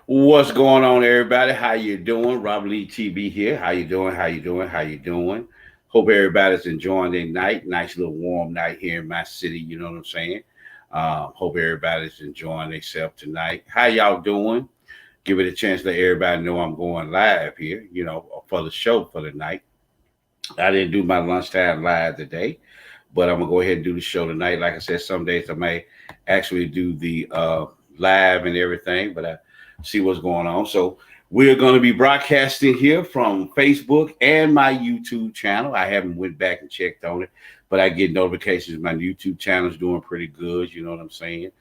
What's going on, everybody? How you doing? Rob Lee TV here. How you doing? How you doing? How you doing? Hope everybody's enjoying their night. Nice little warm night here in my city. You know what I'm saying? Hope everybody's enjoying themselves tonight. How y'all doing? Give it a chance to let everybody know I'm going live here. For the show for the night. I didn't do my lunchtime live today, but I'm gonna go ahead and do the show tonight. Like I said, some days I may actually do the live and everything, but I see what's going on. So we're going to be broadcasting here from Facebook and my YouTube channel. I haven't went back and checked on it, but I get notifications. My YouTube channel is doing pretty good. You know what I'm saying?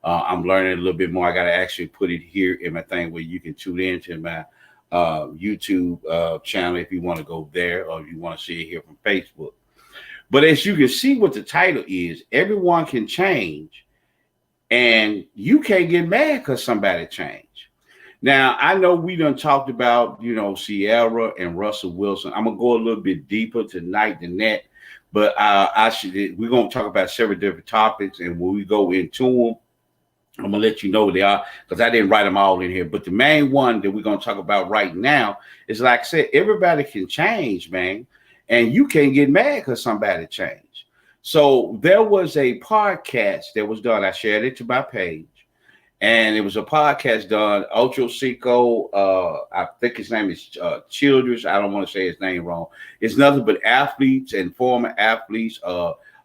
I'm learning a little bit more. I got to actually put it here in my thing where you can tune into my YouTube channel if you want to go there or if you want to see it here from Facebook. But as you can see what the title is, everyone can change and you can't get mad because somebody changed. Now, I know we done talked about, Sierra and Russell Wilson. I'm going to go a little bit deeper tonight than that, but we're going to talk about several different topics. And when we go into them, I'm going to let you know what they are because I didn't write them all in here. But the main one that we're going to talk about right now is, like I said, everybody can change, man. And you can't get mad because somebody changed. So there was a podcast that was done. I shared it to my page. And it was a podcast done. Ocho Cinco, I think his name is Childress. I don't want to say his name wrong. It's nothing but athletes and former athletes.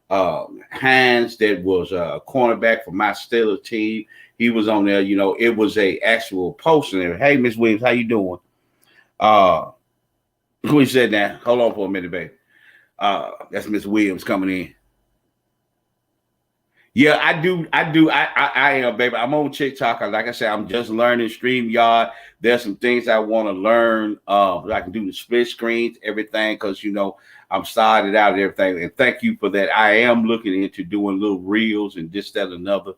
Hines, that was a cornerback for my Steelers team. He was on there. It was a actual post in there. Hey, Miss Williams, how you doing? Who said that? Hold on for a minute, baby. That's Miss Williams coming in. Yeah, I do. I am, baby. I'm on TikTok. Like I said, I'm just learning StreamYard. There's some things I want to learn. I can do the split screens, everything, because I'm started out and everything. And thank you for that. I am looking into doing little reels and this, that, and another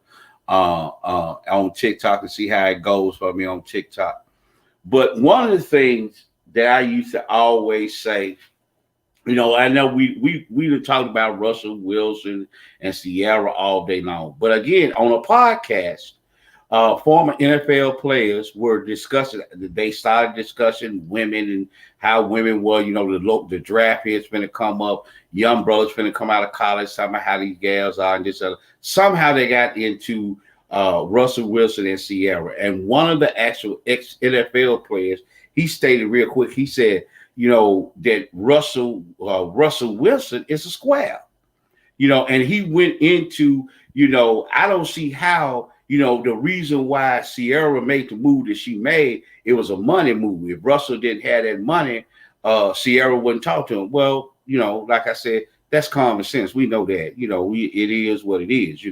on TikTok and see how it goes for me on TikTok. But one of the things that I used to always say, I know we talked about Russell Wilson and Sierra all day long, but again, on a podcast, former NFL players were discussing. They started discussing women and how women were. The draft is going to come up. Young brothers going to come out of college. Somehow how these gals are, and this other. Somehow they got into Russell Wilson and Sierra, and one of the actual ex NFL players, he stated real quick. He said, that Russell Wilson is a square, and he went into, I don't see how, the reason why Sierra made the move that she made, it was a money move. If Russell didn't have that money, Sierra wouldn't talk to him. Well, like I said, that's common sense. We know that, it is what it is,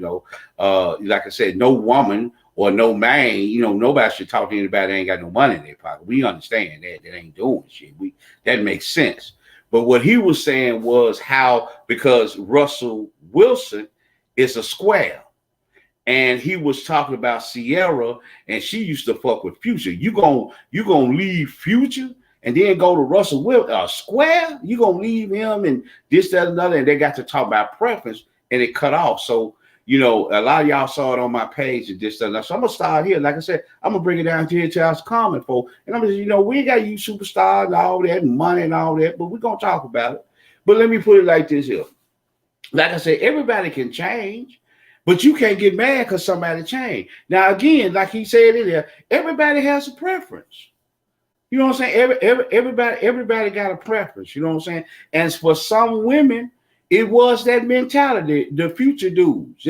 like I said, no woman or no man, nobody should talk to anybody that ain't got no money in their pocket. We understand that. That ain't doing shit. That makes sense. But what he was saying was how, because Russell Wilson is a square. And he was talking about Sierra, and she used to fuck with Future. You gonna leave Future and then go to Russell Wilson, square? You gonna leave him and this, that, another? And they got to talk about preference, and it cut off. So, a lot of y'all saw it on my page and this, that, and that. So I'm gonna start here. Like I said, I'm gonna bring it down to here to us common folk. And I'm gonna, we ain't got to use superstars and all that, and money and all that, but we're gonna talk about it. But let me put it like this here. Like I said, everybody can change, but you can't get mad because somebody changed. Now, again, like he said in there, everybody has a preference. You know what I'm saying? Everybody got a preference. You know what I'm saying? And for some women, it was that mentality. The Future dudes,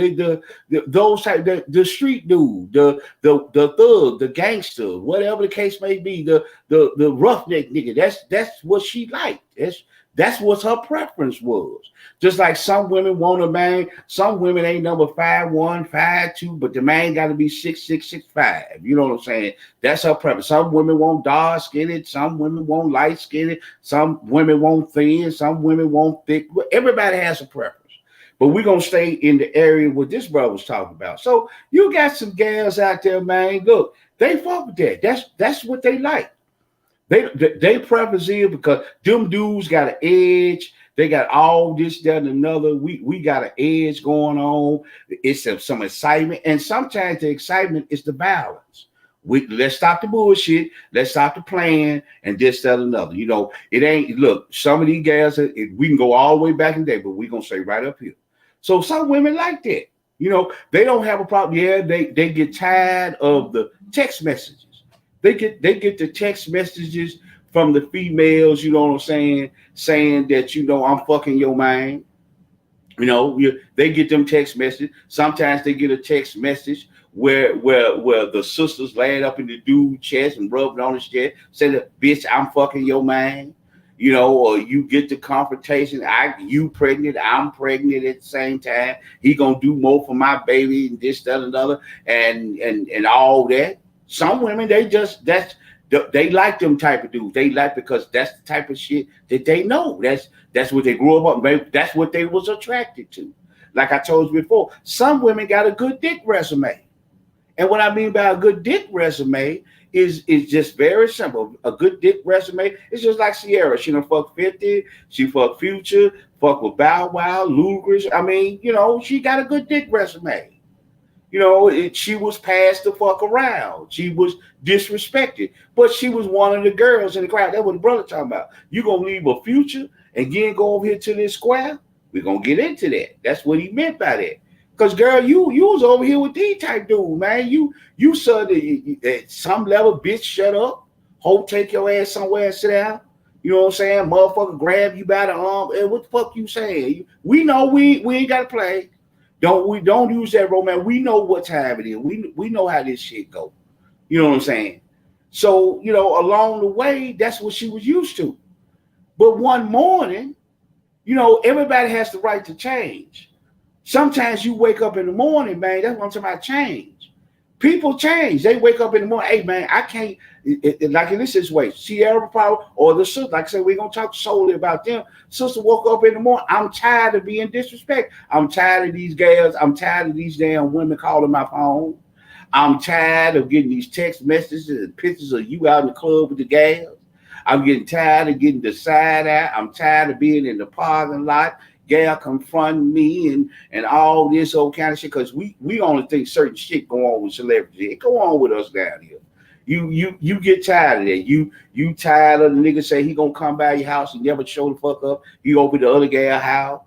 those type, the street dude, the thug, the gangster, whatever the case may be, the roughneck nigga. That's what she liked. That's what her preference was. Just like some women want a man, some women ain't number 5'1", 5'2", but the man got to be 6'6", 6'5". You know what I'm saying? That's her preference. Some women want dark skinned, some women want light skinned, some women want thin, some women want thick. Everybody has a preference. But we're going to stay in the area what this brother was talking about. So you got some gals out there, man. Look, they fuck with that. That's what they like. They preference is because them dudes got an edge. They got all this, that, and another. We got an edge going on. It's some excitement. And sometimes the excitement is the balance. Let's stop the bullshit. Let's stop the plan and this, that, another. You know, it ain't. Look, some of these guys, we can go all the way back in the day, but we gonna say right up here. So some women like that. You know, they don't have a problem. Yeah, they get tired of the text messages. They get the text messages from the females. You know what I'm saying? Saying that I'm fucking your mind. They get them text messages. Sometimes they get a text message where the sisters laying up in the dude's chest and rubbing on his chest, say that bitch, I'm fucking your man. Or you get the confrontation. You pregnant, I'm pregnant at the same time. He gonna do more for my baby and this, that, and another, and all that. Some women they like them type of dudes. They like because that's the type of shit that they know. That's what they grew up on. Maybe that's what they was attracted to. Like I told you before, some women got a good dick resume. And what I mean by a good dick resume is just very simple. A good dick resume is just like Sierra. She done fuck 50, she fuck Future, fuck with Bow Wow, Ludacris. I mean, she got a good dick resume. She was passed the fuck around. She was disrespected. But she was one of the girls in the crowd. That's what the brother talking about. You gonna leave a Future and then go over here to this square? We're gonna get into that. That's what he meant by that. Because girl, you was over here with these type dude, man. You said that at some level, bitch, shut up. Hope take your ass somewhere and sit down. You know what I'm saying? Motherfucker grab you by the arm. Hey, what the fuck you saying? We know we ain't gotta play. Don't use that romance. We know what time it is. We know how this shit go. You know what I'm saying? So, along the way, that's what she was used to. But one morning, everybody has the right to change. Sometimes you wake up in the morning, man. That's what I'm talking about, change. People change. They wake up in the morning. Hey, man, I can't, like in this situation, Sierra probably, or the sister, like I said, we're going to talk solely about them. Sister woke up in the morning. I'm tired of being disrespected. I'm tired of these girls. I'm tired of these damn women calling my phone. I'm tired of getting these text messages and pictures of you out in the club with the gals. I'm getting tired of getting the side eye. I'm tired of being in the parking lot. Gal confronting me and all this old kind of shit, because we only think certain shit go on with celebrities. It go on with us down here. You get tired of that. You tired of the nigga say he gonna come by your house and never show the fuck up. You over the other gal house.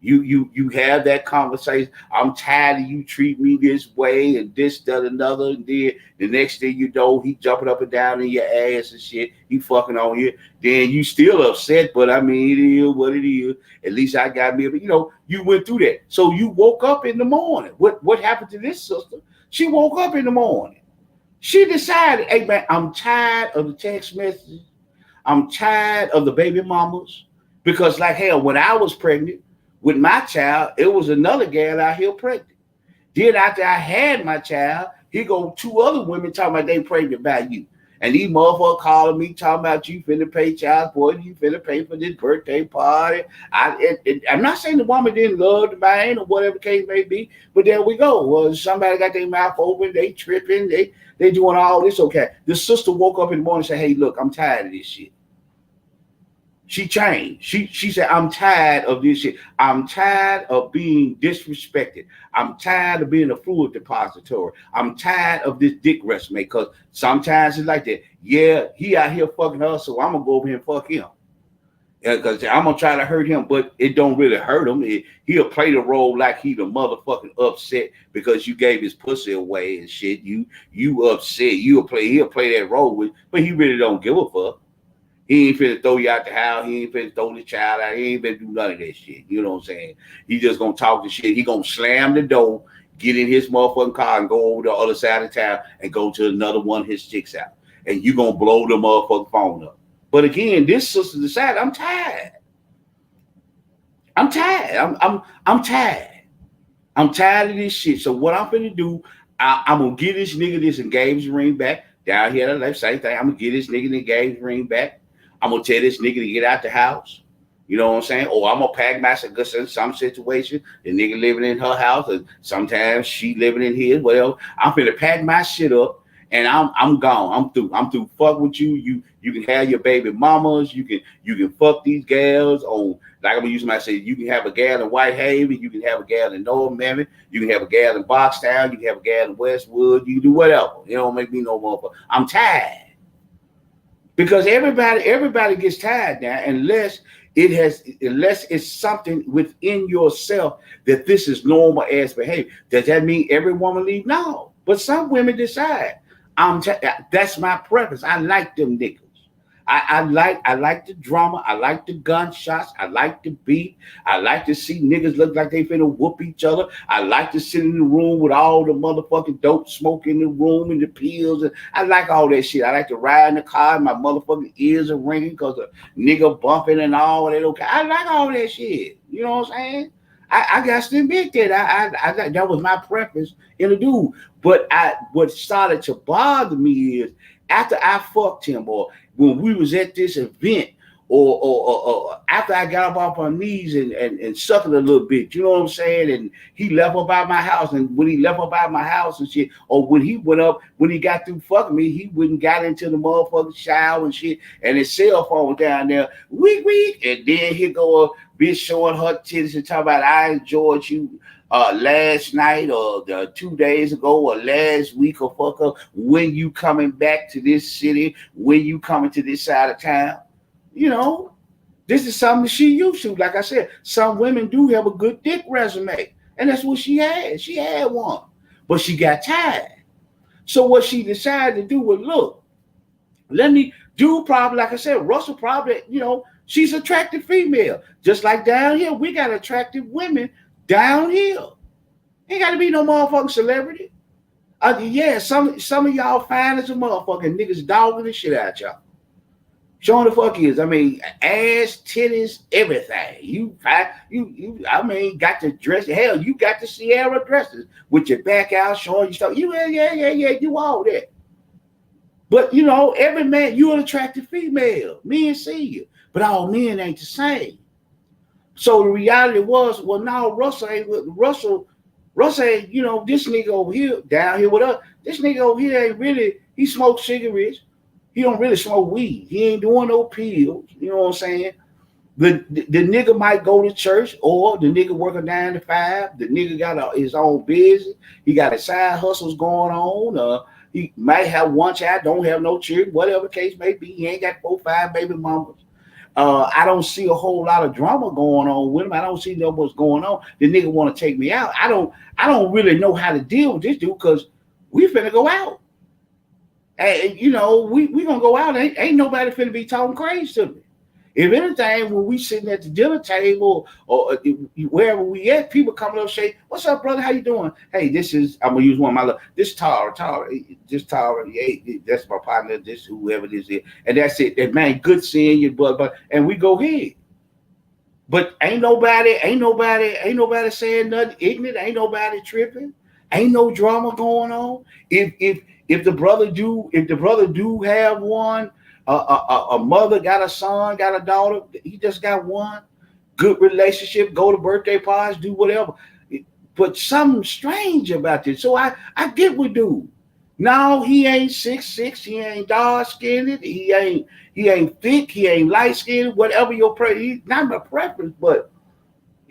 You have that conversation. I'm tired of you treat me this way and this, that, another. And then the next thing you know, he jumping up and down in your ass and shit. He fucking on you. Then you still upset, but I mean, it is what it is. At least I got me. But you went through that. So you woke up in the morning. What happened to this sister? She woke up in the morning. She decided, hey man, I'm tired of the text messages. I'm tired of the baby mamas. Because like hell, when I was pregnant with my child, it was another gal out here pregnant. Then after I had my child, here go two other women talking about they pregnant by you. And these motherfuckers calling me talking about you finna pay child support, you finna pay for this birthday party. I'm not saying the woman didn't love the man or whatever the case may be, but there we go. Well, somebody got their mouth open, they tripping, they doing all this. Okay. The sister woke up in the morning and said, hey, look, I'm tired of this shit. She changed. She said, I'm tired of this shit. I'm tired of being disrespected. I'm tired of being a fluid depository. I'm tired of this dick resume, because sometimes it's like that. Yeah, he out here fucking her, so I'm going to go over here and fuck him. Because I'm going to try to hurt him, but it don't really hurt him. He'll play the role like he the motherfucking upset because you gave his pussy away and shit. You upset. He'll play that role with, but he really don't give a fuck. He ain't finna throw you out the house. He ain't finna throw the child out. He ain't finna do none of that shit. You know what I'm saying? He just gonna talk the shit. He gonna slam the door, get in his motherfucking car and go over the other side of town and go to another one of his chicks out. And you gonna blow the motherfucking phone up. But again, this sister decided, I'm tired. I'm tired. I'm tired. I'm tired of this shit. So what I'm finna do, I'm gonna give this nigga this engagement ring back. Down here, the same thing. I'm gonna give this nigga the engagement ring back. I'm gonna tell this nigga to get out the house. You know what I'm saying? Or I'm gonna pack myself, because in some situation, the nigga living in her house, and sometimes she living in his, whatever. I'm gonna pack my shit up and I'm gone. I'm through. I'm through. Fuck with you. You can have your baby mamas. You can fuck these gals on. Like I'm gonna use my say. You can have a gal in Whitehaven. You can have a gal in North Memphis. You can have a gal in Boxtown. You can have a gal in Westwood. You can do whatever. It don't make me no motherfucker. I'm tired because everybody gets tired now unless it's something within yourself that this is normal as behavior. Does that mean every woman leave? No, but some women decide that's my preference. I like them niggas. I like the drama. I like the gunshots. I like the beat. I like to see niggas look like they finna whoop each other. I like to sit in the room with all the motherfucking dope smoke in the room and the pills. And I like all that shit. I like to ride in the car and my motherfucking ears are ringing because the nigga bumping and all that. Okay, I like all that shit. You know what I'm saying? I got to admit that that was my preference in a dude. But what started to bother me is after I fucked him or when we was at this event or after I got up off my knees and sucking a little bit, you know what I'm saying? And he left up out my house. And when he left up out my house and shit, or when he got through fucking me, he went and got into the motherfucking shower and shit, and his cell phone was down there, weak, and then he go a bitch showing her titties and talk about I enjoyed you last night or 2 days ago or last week or fuck up when you coming back to this city, when you coming to this side of town. You know, this is something she used to. Like I said, some women do have a good dick resume, and that's what she had. She had one, but she got tired. So what she decided to do was, look, let me do probably, like I said, Russell probably, she's attractive female. Just like down here, we got attractive women down here. Ain't got to be no motherfucking celebrity. Yeah, some of y'all fine as a motherfucking niggas dogging the shit out y'all. Showing the fuck is, ass, titties, everything. You got the dress. Hell, you got the Sierra dresses with your back out, showing you stuff. Yeah, you all that. But every man, you an attractive female. Men see you, but all men ain't the same. So the reality was, well, now Russell ain't, this nigga over here, down here with us, this nigga over here ain't really, he smokes cigarettes. He don't really smoke weed. He ain't doing no pills. You know what I'm saying? The nigga might go to church, or the nigga working 9 to 5. The nigga got his own business. He got his side hustles going on. He might have one child, don't have no children, whatever the case may be. He ain't got 4, 5 baby mamas. I don't see a whole lot of drama going on with him. I don't see what's going on. The nigga want to take me out. I don't really know how to deal with this dude because we finna go out. And we gonna go out. Ain't nobody finna be talking crazy to me. If anything, when we sitting at the dinner table or wherever we at, people coming up say, "What's up, brother? How you doing?" Hey, this is, I'm gonna use one of my, this Tara, yeah, that's my partner. This whoever this is, and that's it. And man, good seeing you, but and we go ahead. But ain't nobody saying nothing ignorant. Ain't nobody tripping. Ain't no drama going on. If the brother do have one. A mother got a son, got a daughter. He just got one. Good relationship. Go to birthday parties, do whatever. But something strange about this. So I get with dude. No, he ain't 6'6". He ain't dark skinned. He ain't thick. He ain't light skinned. Whatever your preference. Not my preference, but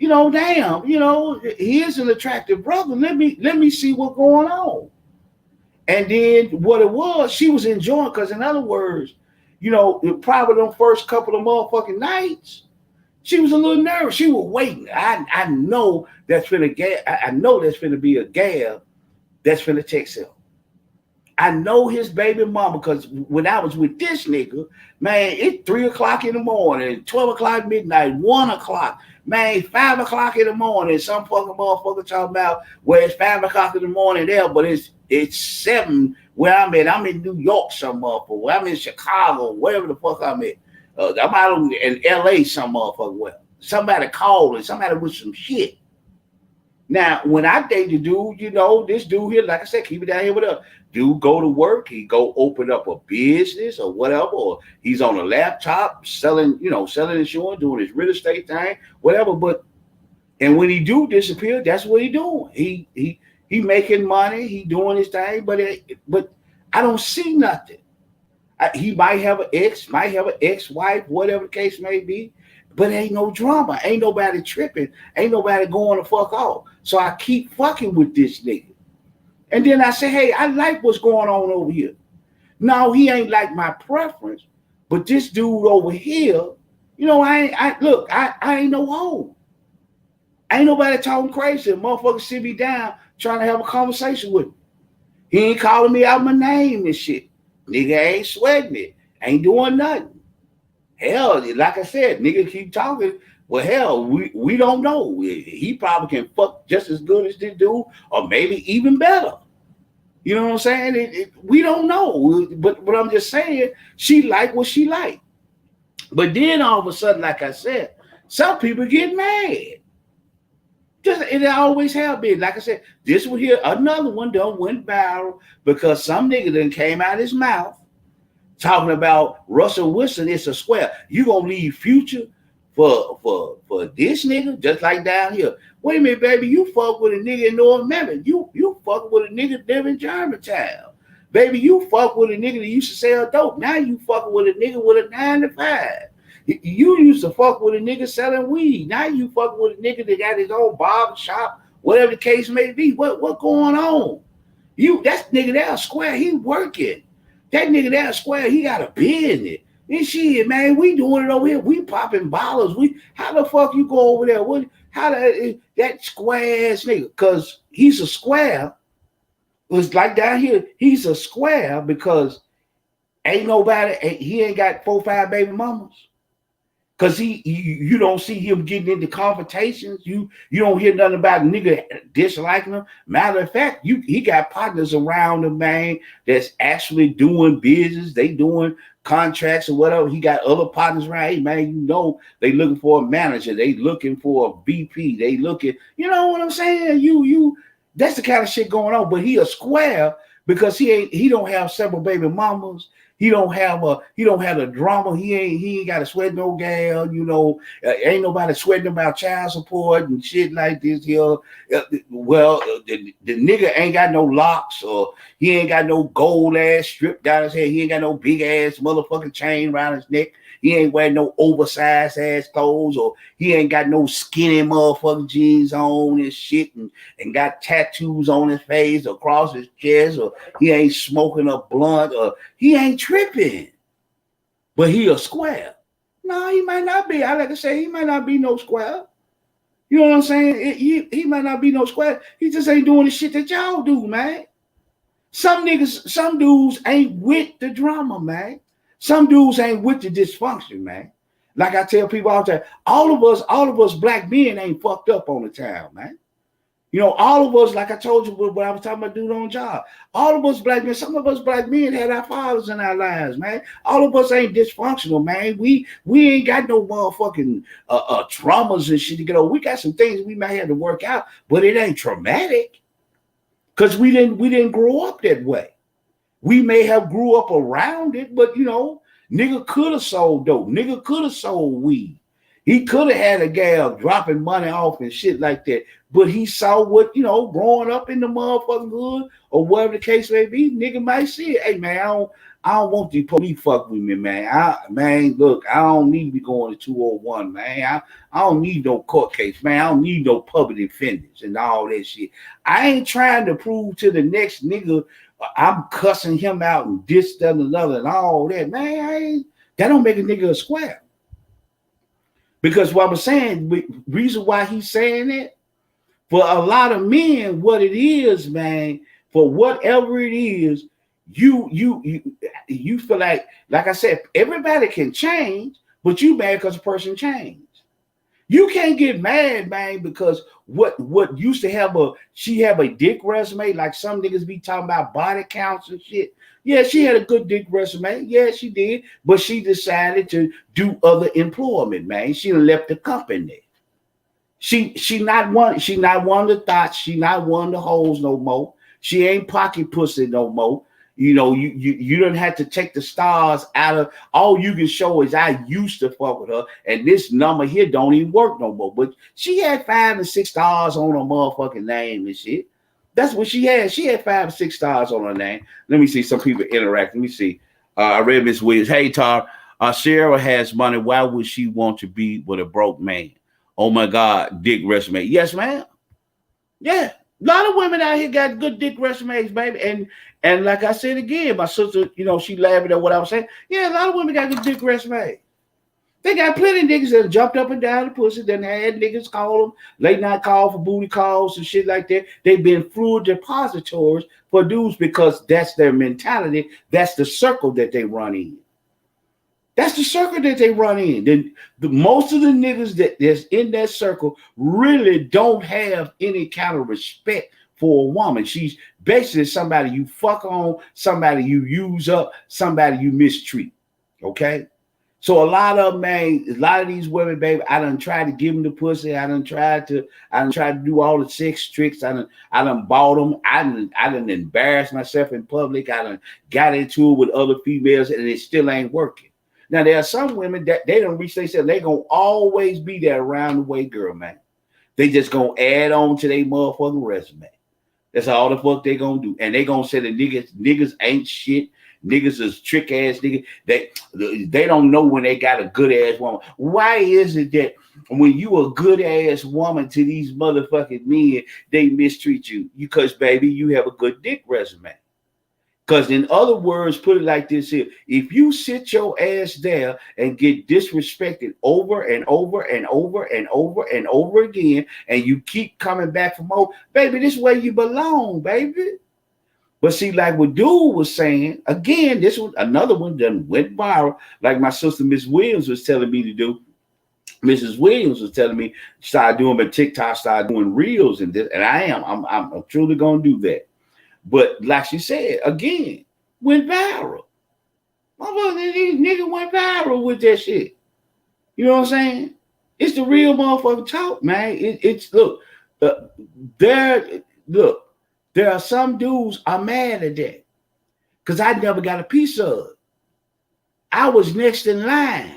damn. He is an attractive brother. Let me see what's going on. And then what it was, she was enjoying, because in other words, probably them first couple of motherfucking nights, she was a little nervous. She was waiting. I know that's finna be a gal that's finna text him. I know his baby mama, because when I was with this nigga, man, it's 3 o'clock in the morning, 12 o'clock midnight, 1 o'clock, man, 5 o'clock in the morning. Some fucking motherfucker talking about where it's 5 o'clock in the morning there, but it's 7 where I'm at. I'm in New York some motherfucker. I'm in Chicago, wherever the fuck I'm at. I'm out in LA some motherfucker. Well, somebody calling, somebody with some shit. Now, when I date the dude, this dude here, like I said, keep it down here with us. Dude go to work, he go open up a business or whatever, or he's on a laptop selling insurance, doing his real estate thing, whatever. And when he do disappear, that's what he doing. He making money, he doing his thing, but I don't see nothing. He might have an ex, might have an ex-wife, whatever the case may be, but ain't no drama. Ain't nobody tripping. Ain't nobody going to fuck off. So I keep fucking with this nigga. And then I say, hey, I like what's going on over here. No, he ain't like my preference, but this dude over here, I ain't no hoe. Ain't nobody talking crazy. Motherfucker sit me down trying to have a conversation with me. He ain't calling me out my name and shit. Nigga ain't sweating it. Ain't doing nothing. Hell, like I said, nigga keep talking. Well, hell, we don't know. He probably can fuck just as good as this dude, or maybe even better. You know what I'm saying? We don't know. But I'm just saying, she like what she like. But then all of a sudden, like I said, some people get mad. Just it always have been. Like I said, this one here, another one done went viral because some nigga done came out his mouth talking about Russell Wilson is a square. You gonna leave Future for this nigga just like down here? Wait a minute, baby. You fuck with a nigga in North Memphis. You fuck with a nigga live in Germantown. Baby, you fuck with a nigga that used to sell dope. Now you fucking with a nigga with a 9 to 5. You used to fuck with a nigga selling weed. Now you fuck with a nigga that got his own barber shop, whatever the case may be. What going on? That nigga there square, he working. That nigga there square, he got a business. And shit, man, we doing it over here. We popping bottles. How the fuck you go over there? That square ass nigga? Cause he's a square. It's like down here, he's a square because he ain't got 4 or 5 baby mamas. Cause you don't see him getting into confrontations. You don't hear nothing about a nigga disliking him. Matter of fact, he got partners around him, man, that's actually doing business. They doing contracts or whatever. He got other partners around. Hey, man, they looking for a manager. They looking for a VP. They looking, you know what I'm saying? That's the kind of shit going on. But he a square because he don't have several baby mamas. He don't have the drama. He ain't got to sweat no gal. Ain't nobody sweating about child support and shit like this here. The nigga ain't got no locks, or he ain't got no gold ass strip down his head. He ain't got no big ass motherfucking chain around his neck. He ain't wearing no oversized ass clothes, or he ain't got no skinny motherfucking jeans on and shit, and got tattoos on his face or across his chest, or he ain't smoking a blunt, or he ain't tripping. But he a square. No, he might not be. I like to say he might not be no square. You know what I'm saying? He might not be no square. He just ain't doing the shit that y'all do, man. Some dudes ain't with the drama, man. Some dudes ain't with the dysfunction, man. Like I tell people all the time, all of us black men ain't fucked up on the town, man. All of us, like I told you when I was talking about dude on job, all of us black men, some of us black men had our fathers in our lives, man. All of us ain't dysfunctional, man. We ain't got no motherfucking traumas and shit to get over. We got some things we might have to work out, but it ain't traumatic because we didn't grow up that way. We may have grew up around it, but nigga could have sold dope. Nigga could have sold weed. He could have had a gal dropping money off and shit like that. But he saw what, growing up in the motherfucking hood or whatever the case may be, nigga might see it. Hey, man, I don't want these police fuck with me, man. Look, I don't need to be going to 201, man. I don't need no court case, man. I don't need no public defendants and all that shit. I ain't trying to prove to the next nigga I'm cussing him out and this, that, and another and all that. Man, that don't make a nigga a square. Because what I'm saying, the reason why he's saying that, for a lot of men, what it is, man, for whatever it is, you feel like I said, everybody can change, but you mad because a person changed. You can't get mad, man, because what used to have she have a dick resume, like some niggas be talking about body counts and shit. Yeah, she had a good dick resume. Yeah, she did. But she decided to do other employment, man. She left the company. She not one of the thoughts. She not one of the hoes no more. She ain't pocket pussy no more. You don't have to take the stars out of. All you can show is I used to fuck with her, and this number here don't even work no more. But she had 5 and 6 stars on her motherfucking name and shit. That's what she had. She had 5 or 6 stars on her name. Let me see. Some people interact. Let me see. I read Miss Williams. Hey, Tar. Sarah has money. Why would she want to be with a broke man? Oh my God, dick resume. Yes, ma'am. Yeah. A lot of women out here got good dick resumes, baby. And like I said again, my sister, she laughing at what I was saying. Yeah, a lot of women got good dick resumes. They got plenty of niggas that jumped up and down the pussy, then had niggas call them, late night call for booty calls and shit like that. They've been fluid depositories for dudes because that's their mentality. That's the circle that they run in. That's the circle that they run in. The most of the niggas that's in that circle really don't have any kind of respect for a woman. She's basically somebody you fuck on, somebody you use up, somebody you mistreat. Okay? So a lot of these women, baby, I done tried to give them the pussy. I done tried to do all the sex tricks. I done bought them. I done embarrassed myself in public. I done got into it with other females, and it still ain't working. Now there are some women that they don't reach. They said they gonna always be that around the way girl, man. They just gonna add on to their motherfucking resume. That's all the fuck they gonna do, and they gonna say that niggas ain't shit. Niggas is trick ass niggas. They don't know when they got a good ass woman. Why is it that when you a good ass woman to these motherfucking men, they mistreat you? Because baby, you have a good dick resume. Because in other words, put it like this here: if you sit your ass there and get disrespected over and over and over and over and over again, and you keep coming back for more, baby, this is where you belong, baby. But see, like what dude was saying, again, this was another one that went viral, like my sister Miss Williams was telling me to do. Mrs. Williams was telling me, start doing my TikTok, start doing reels and this, and I'm truly gonna do that. But like she said, again, went viral. These niggas went viral with that shit. You know what I'm saying? It's the real motherfucking talk, man. There are some dudes I'm mad at that because I never got a piece of it. I was next in line.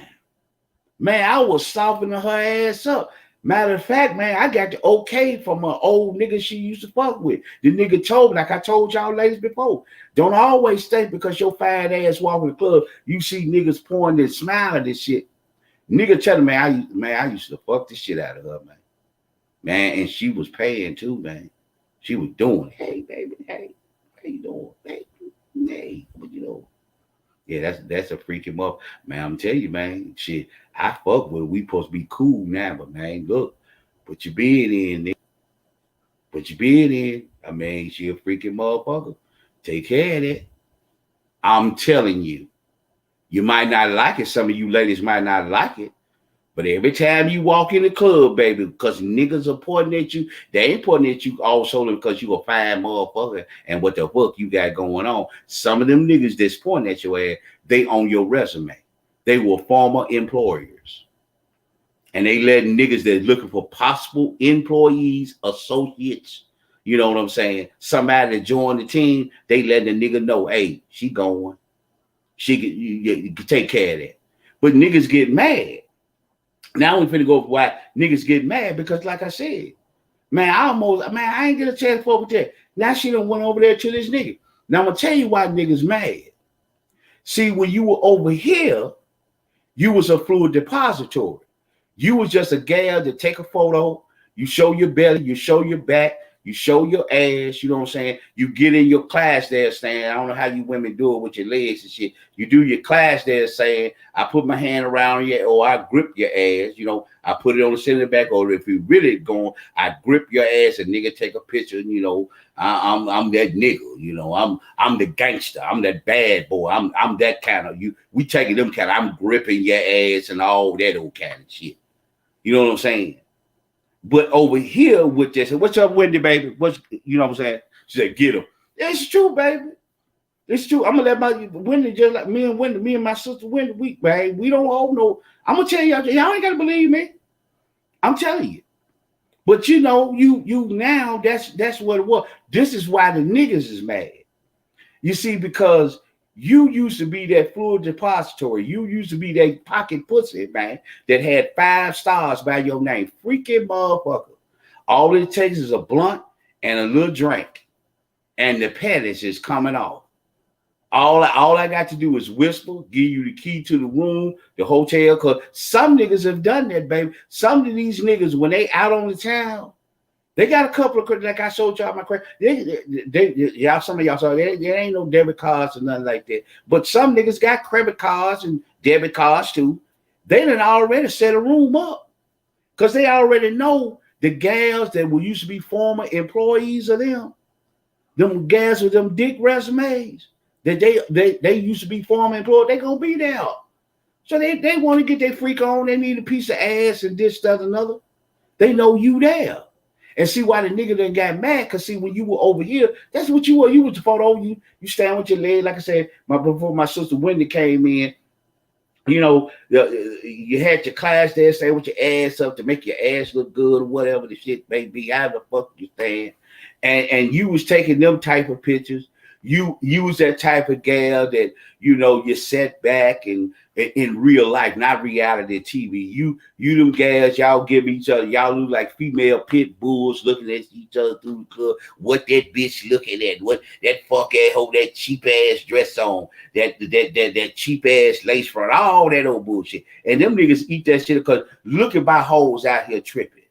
Man, I was softening her ass up. Matter of fact, man, I got the okay from an old nigga she used to fuck with. The nigga told me, like I told y'all ladies before, don't always think because your fat ass walk in the club, you see niggas pouring and smiling and shit. Nigga tell me, I used to fuck the shit out of her, man. Man, and she was paying too, man. She was doing, hey, baby, hey, how you doing? Hey, what you doing? Yeah, that's a freaking up, man. I'm telling you, man. Shit, I fuck with her. We supposed to be cool now, but man, look, put your beard in, nigga. Put your beard in. I mean, she a freaking motherfucker. Take care of that. I'm telling you, you might not like it. Some of you ladies might not like it. But every time you walk in the club, baby, because niggas are pointing at you, they ain't pointing at you also because you a fine motherfucker and what the fuck you got going on. Some of them niggas that's pointing at your ass, they on your resume. They were former employers. And they let niggas that looking for possible employees, associates, you know what I'm saying? Somebody that joined the team, they let the nigga know, hey, she going. You can take care of that. But niggas get mad. Now we finna go for why niggas get mad because, like I said, man, I ain't get a chance for with that. Now she done went over there to this nigga. Now I'm gonna tell you why niggas mad. See, when you were over here, you was a fluid depository. You was just a gal to take a photo. You show your belly, you show your back, you show your ass. You know what I'm saying? You get in your class there saying, I don't know how you women do it with your legs and shit. You do your class there saying, I put my hand around you or I grip your ass. You know, I put it on the center back, or if you really going, I grip your ass and nigga take a picture. And, you know, I'm that nigga. You know, I'm the gangster. I'm that bad boy. I'm that kind of you. We taking them kind of. I'm gripping your ass and all that old kind of shit. You know what I'm saying? But over here with this, what's up, Wendy, baby? What's, you know what I'm saying? She said, get him. It's true, baby. It's true. I'm gonna let my Wendy, just like me and my sister Wendy, we don't all know. I'm gonna tell y'all ain't gotta believe me. I'm telling you. But you know, you now that's what it was. This is why the niggas is mad. You see, because you used to be that fluid depository. You used to be that pocket pussy, man, that had 5 stars by your name. Freaking motherfucker. All it takes is a blunt and a little drink. and the panties is coming off. All I got to do is whisper, give you the key to the room, the hotel. Cause some niggas have done that, baby. Some of these niggas, when they out on the town, they got a couple of, like I showed y'all my credit. Y'all, some of y'all saw there ain't no debit cards or nothing like that. But some niggas got credit cards and debit cards too. They done already set a room up because they already know the gals that will used to be former employees of them gals with them dick resumes that they used to be former employees. They gonna be there. So they want to get their freak on. They need a piece of ass and this, that, another. They know you there. And see why the nigga done got mad, because see, when you were over here, that's what you were. You was the photo, you stand with your leg, like I said, before my sister Wendy came in, you know, you had your class there, stand with your ass up to make your ass look good or whatever the shit may be, how the fuck you stand. And you was taking them type of pictures. You was that type of gal that, you know, you sat back and in real life, not reality TV. You them gals, y'all give each other, y'all look like female pit bulls looking at each other through the club. What that bitch looking at? What that fuck ass hoe, that cheap ass dress on, that cheap ass lace front, all that old bullshit. And them niggas eat that shit because look at my hoes out here tripping.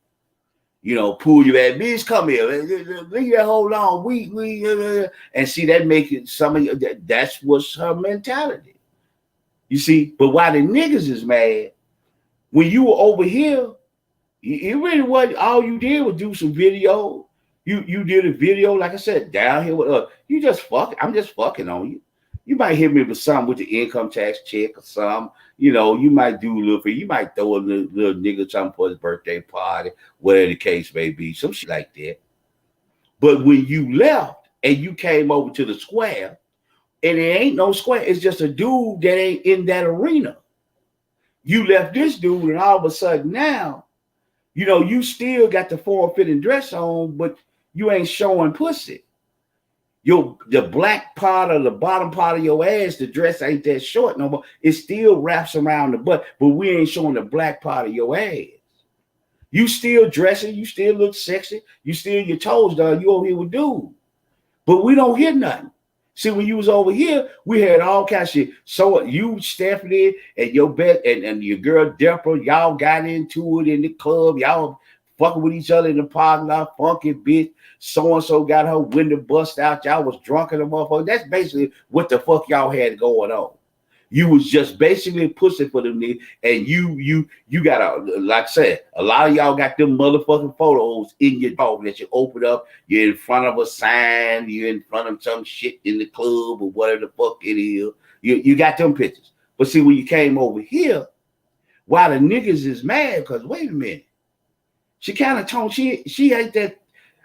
You know, pull your ass, bitch, come here. Leave that hold on. And see, that make it some of you, that's what's her mentality. You see, but why the niggas is mad, when you were over here, it really wasn't, all you did was do some video. You did a video, like I said, down here with us. You just fuck, I'm just fucking on you. You might hit me with something with the income tax check or something. You know, you might do a little bit. You might throw a little nigga something for his birthday party, whatever the case may be, some shit like that. But when you left and you came over to the square, and it ain't no square, it's just a dude that ain't in that arena. You left this dude, and all of a sudden now, you know, you still got the form-fitting dress on, but you ain't showing pussy. The black part of the bottom part of your ass, the dress ain't that short no more. It still wraps around the butt, but we ain't showing the black part of your ass. You still dressing, you still look sexy, you still your toes done, you over here with dude. But we don't hear nothing. See, when you was over here, we had all kinds of shit. So you, Stephanie, and your and your girl Deborah, y'all got into it in the club, y'all fucking with each other in the parking lot, funky bitch. So-and-so got her window bust out. Y'all was drunk in the motherfucker. That's basically what the fuck y'all had going on. You was just basically pussy for them niggas. And you got like I said, a lot of y'all got them motherfucking photos in your dog that you open up. You're in front of a sign. You're in front of some shit in the club or whatever the fuck it is. You got them pictures. But see, when you came over here, why the niggas is mad, because wait a minute. She kind of told she ain't that.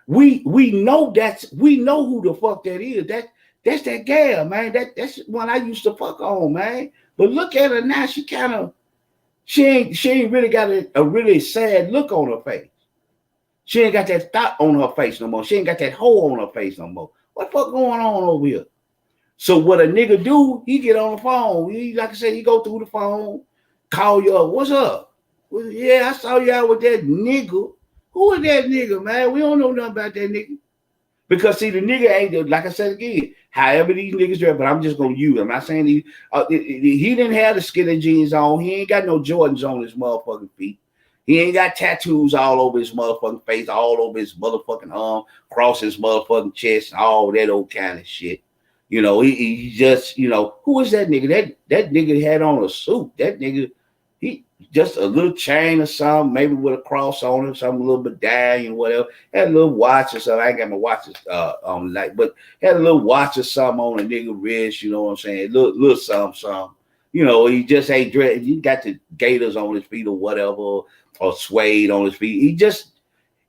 We know we know who the fuck that is. That's that gal, man. That's one I used to fuck on, man. But look at her now. She ain't really got a really sad look on her face. She ain't got that thought on her face no more. She ain't got that hole on her face no more. What the fuck going on over here? So what a nigga do, he get on the phone. He, like I said, he go through the phone, call you up. What's up? Well, yeah, I saw you out with that nigga. Who is that nigga, man? We don't know nothing about that nigga. Because, see, the nigga ain't, like I said again, however these niggas dress, but I'm just going to use them. I'm not saying he didn't have the skinny jeans on. He ain't got no Jordans on his motherfucking feet. He ain't got tattoos all over his motherfucking face, all over his motherfucking arm, across his motherfucking chest, all that old kind of shit. You know, he just, you know, who is that nigga? That nigga had on a suit. That nigga, he just a little chain or something, maybe with a cross on it, something a little medallion, whatever. Had a little watch or something. I ain't got my watches on tonight, but had a little watch or something on a nigga wrist, you know what I'm saying? Little something. You know, he just ain't dressed. He got the gators on his feet or whatever, or suede on his feet.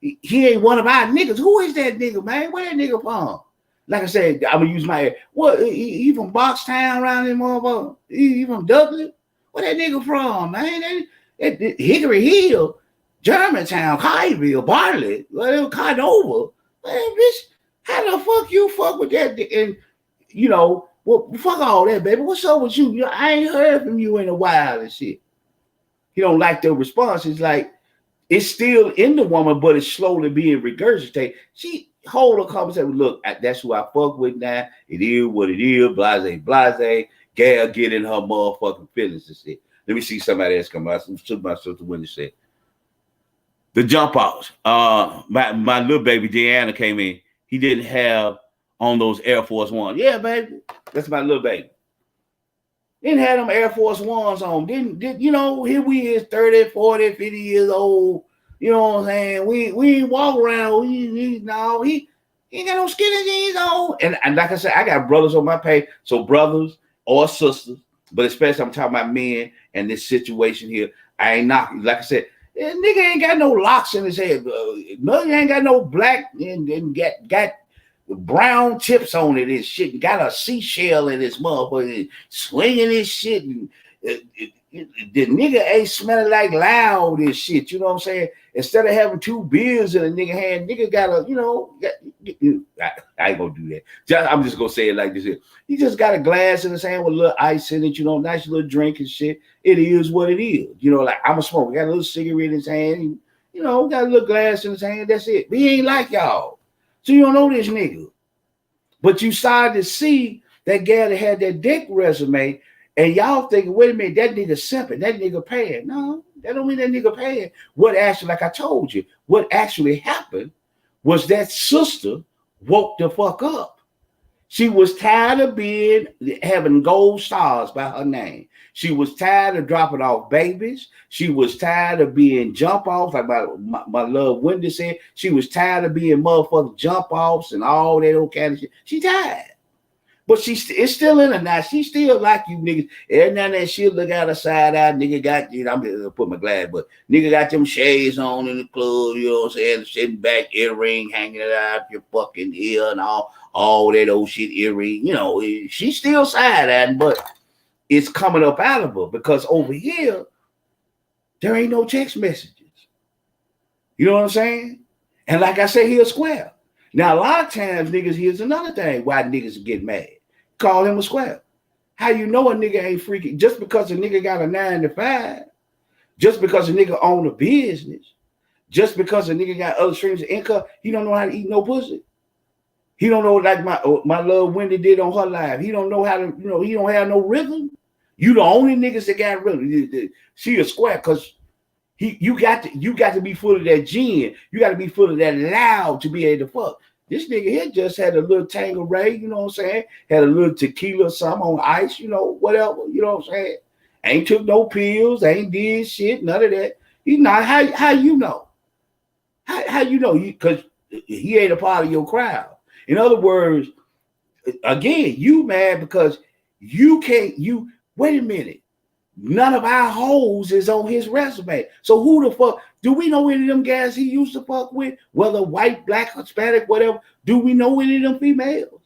He ain't one of our niggas. Who is that nigga, man? Where that nigga from? Like I said, I'm gonna use my what? He from Boxtown around there, motherfucker. He from Dublin. Where that nigga from, man? That Hickory Hill, Germantown, Hyattville, Bartlett, whatever, Cordova. Man, bitch, how the fuck you fuck with that? And you know, well, fuck all that, baby. What's up with you? I ain't heard from you in a while and shit. He don't like the response. It's like it's still in the woman, but it's slowly being regurgitated. hold a conversation. Look, that's who I fuck with now. It is what it is. Blase, blase. Gal get in her motherfucking feelings and shit. Let me see somebody else come out. My sister Wendy said. The jump outs. My little baby Deanna came in. He didn't have on those Air Force Ones. Yeah, baby. That's my little baby. Didn't have them Air Force Ones on. Didn't you know, here we is 30, 40, 50 years old. You know what I'm saying? We ain't walk around. He ain't got no skinny jeans on. And like I said, I got brothers on my page. So brothers or sisters, but especially I'm talking about men and this situation here. I ain't knocking. Like I said, nigga ain't got no locks in his head. Nigga ain't got no black and got brown tips on it and shit. And got a seashell in his motherfucker, swinging his shit. And the nigga ain't smelling like loud and shit. You know what I'm saying? Instead of having 2 beers in a nigga hand, nigga got a, you know, I ain't gonna do that. I'm just gonna say it like this here. He just got a glass in his hand with a little ice in it, you know, nice little drink and shit. It is what it is. You know, like I'm a smoker. Got a little cigarette in his hand, you know, got a little glass in his hand. That's it. But he ain't like y'all. So you don't know this nigga. But you started to see that guy that had that dick resume, and y'all thinking, wait a minute, that nigga simping, that nigga paying. No, that don't mean that nigga paying. What actually, like I told you, what actually happened was that sister woke the fuck up. She was tired of having gold stars by her name. She was tired of dropping off babies. She was tired of being jump offs, like my love Wendy said. She was tired of being motherfucking jump offs and all that old kind of shit. She tired. But it's still in her now. She still like you niggas. Every now and then she'll look out her side out. Nigga got, you know, I'm gonna put my glass, but nigga got them shades on in the club, you know what I'm saying? Sitting back, earring hanging out your fucking ear and all that old shit earring. You know, she's still side-eyeing, but it's coming up out of her because over here, there ain't no text messages. You know what I'm saying? And like I said, he a square. Now, a lot of times, niggas, here's another thing why niggas get mad. Call him a square. How you know a nigga ain't freaking? Just because a nigga got a 9 to 5, just because a nigga own a business, just because a nigga got other streams of income, he don't know how to eat no pussy. He don't know, like my love Wendy did on her live. He don't know how to, you know, he don't have no rhythm. You the only niggas that got rhythm. She a square because you got to be full of that gin. You got to be full of that loud to be able to fuck. This nigga here just had a little Tanqueray, you know what I'm saying? Had a little tequila or something on ice, you know, whatever, you know what I'm saying? Ain't took no pills, ain't did shit, none of that. He's not, how you know? How you know? Because he ain't a part of your crowd. In other words, again, you mad because wait a minute. None of our hoes is on his resume. So who the fuck, do we know any of them guys he used to fuck with? Whether white, black, Hispanic, whatever, do we know any of them females?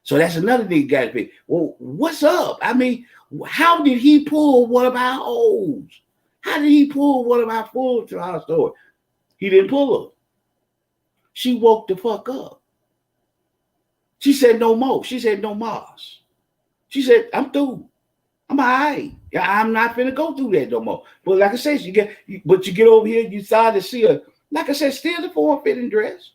So that's another thing you got to be. Well, what's up? I mean, how did he pull one of our hoes? How did he pull one of our fools to our story? He didn't pull her. She woke the fuck up. She said no more. She said no more. She said, I'm through. I'm all right. I'm not finna go through that no more. But like I said, you get over here, you start to see her, like I said, still the form-fitting dress.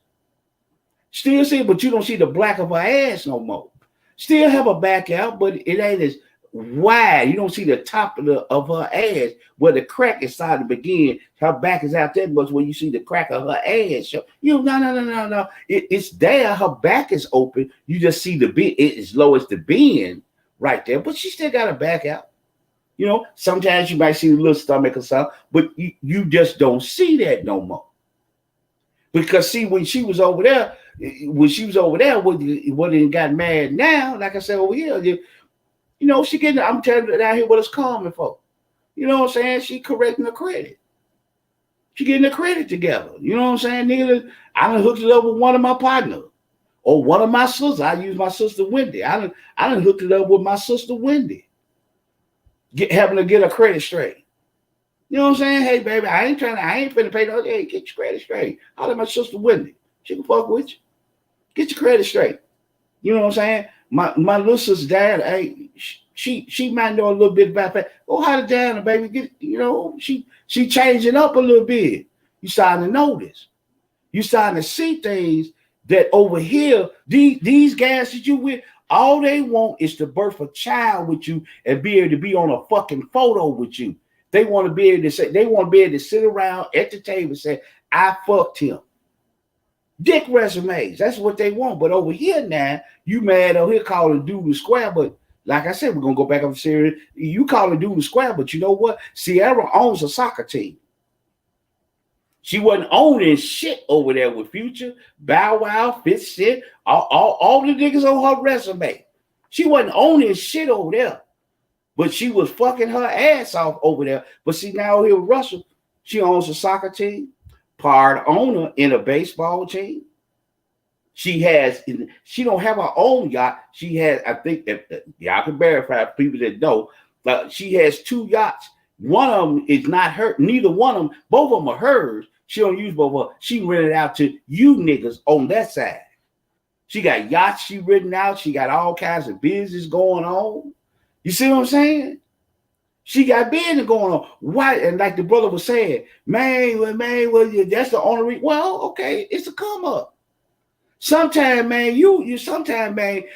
Still see, but you don't see the black of her ass no more. Still have her back out, but it ain't as wide. You don't see the top of her ass where the crack is starting to begin. Her back is out there, but where you see the crack of her ass. So, no. It's there. Her back is open. You just see the bit as low as the bend right there, but she still got her back out. You know, sometimes you might see a little stomach or something, but you just don't see that no more. Because see, when she was over there, when it got mad now, like I said over here, you know, she getting, I'm telling you down here what it's coming for. You know what I'm saying? She correcting the credit. She getting the credit together. You know what I'm saying? Nigga, I done hooked it up with one of my partners. Or one of my sisters. I use my sister Wendy. I done hooked it up with my sister Wendy. Having to get her credit straight. You know what I'm saying? Hey, baby, I ain't finna pay no. Hey, get your credit straight. I'll let my sister Wendy. She can fuck with you. Get your credit straight. You know what I'm saying? My little sister's dad, hey, she might know a little bit about that. Go holler down, baby. Get, you know, she changing up a little bit. You starting to notice. You starting to see things that over here, these guys that you with, all they want is to birth a child with you and be able to be on a fucking photo with you. They want to be able to say, they want to be able to sit around at the table and say, I fucked him. Dick resumes. That's what they want. But over here now, you mad over here calling dude the square. But like I said, we're gonna go back up to series. You calling dude the square, but you know what? Sierra owns a soccer team. She wasn't owning shit over there with Future, Bow Wow, Fifth Cent, all the niggas on her resume. She wasn't owning shit over there. But she was fucking her ass off over there. But see, now here with Russell, she owns a soccer team, part owner in a baseball team. She don't have her own yacht. She has, I think, y'all can verify for people that know, but she has 2 yachts. One of them is not her. Neither one of them, both of them are hers. She don't use both of them. She rented out to you niggas on that side. She got yachts she renting out. She got all kinds of business going on. You see what I'm saying? She got business going on. Why? And like the brother was saying, man, well, that's the only reason. Well, okay, it's a come up. Sometimes, man, the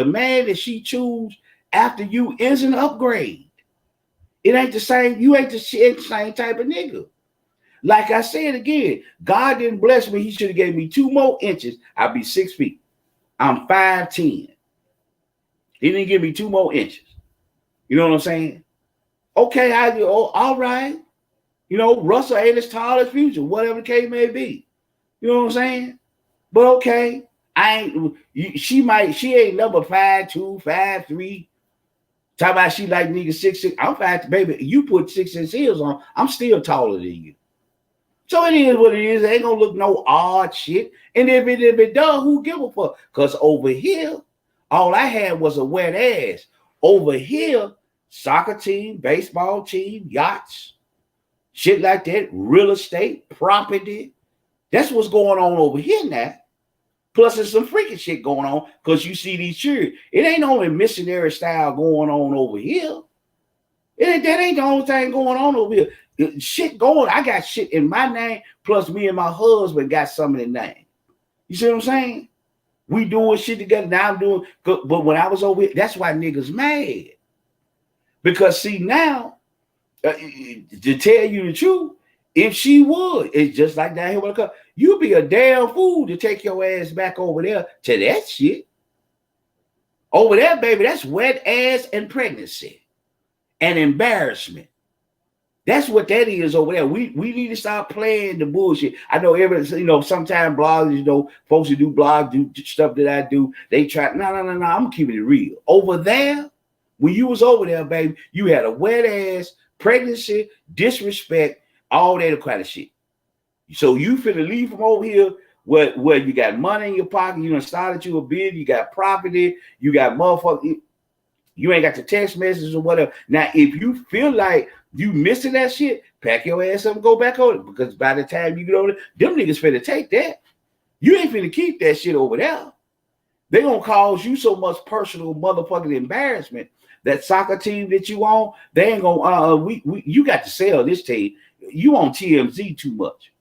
man that she choose after you is an upgrade. It ain't the same. You ain't the same type of nigga. Like I said again, God didn't bless me. He should have gave me 2 more inches. I'd be 6 feet. I'm 5'10". He didn't give me 2 more inches. You know what I'm saying? Okay, all right. You know, Russell ain't as tall as Future, whatever the case may be. You know what I'm saying? But okay, she ain't number 5'2", 5'3". Talk about she like nigga 6'6". I'm 5', baby. You put 6" heels on, I'm still taller than you. So it is what it is. It ain't gonna look no odd shit. And if it does, who give a fuck? Because over here, all I had was a wet ass. Over here, soccer team, baseball team, yachts, shit like that, real estate, property. That's what's going on over here now. Plus, there's some freaking shit going on because you see these children. It ain't only missionary style going on over here. That ain't the only thing going on over here. Shit going. I got shit in my name. Plus, me and my husband got some in the name. You see what I'm saying? We doing shit together. Now I'm doing. But when I was over here, that's why niggas mad. Because see now, to tell you the truth, if she would, it's just like down here with a cup. You'd be a damn fool to take your ass back over there to that shit. Over there, baby, that's wet ass and pregnancy and embarrassment. That's what that is over there. We need to stop playing the bullshit. I know sometimes bloggers, folks who do blogs, do stuff that I do, they try, no, I'm keeping it real. Over there, when you was over there, baby, you had a wet ass, pregnancy, disrespect, all that kind of shit. So you finna leave from over here where you got money in your pocket, you done started you a bid, you got property, you got motherfucker, you ain't got the text messages or whatever. Now, if you feel like you missing that shit, pack your ass up and go back on it. Because by the time you get over there, them niggas finna take that. You ain't finna keep that shit over there. They gonna cause you so much personal motherfucking embarrassment. That soccer team that you on, they ain't gonna you got to sell this team. You on TMZ too much.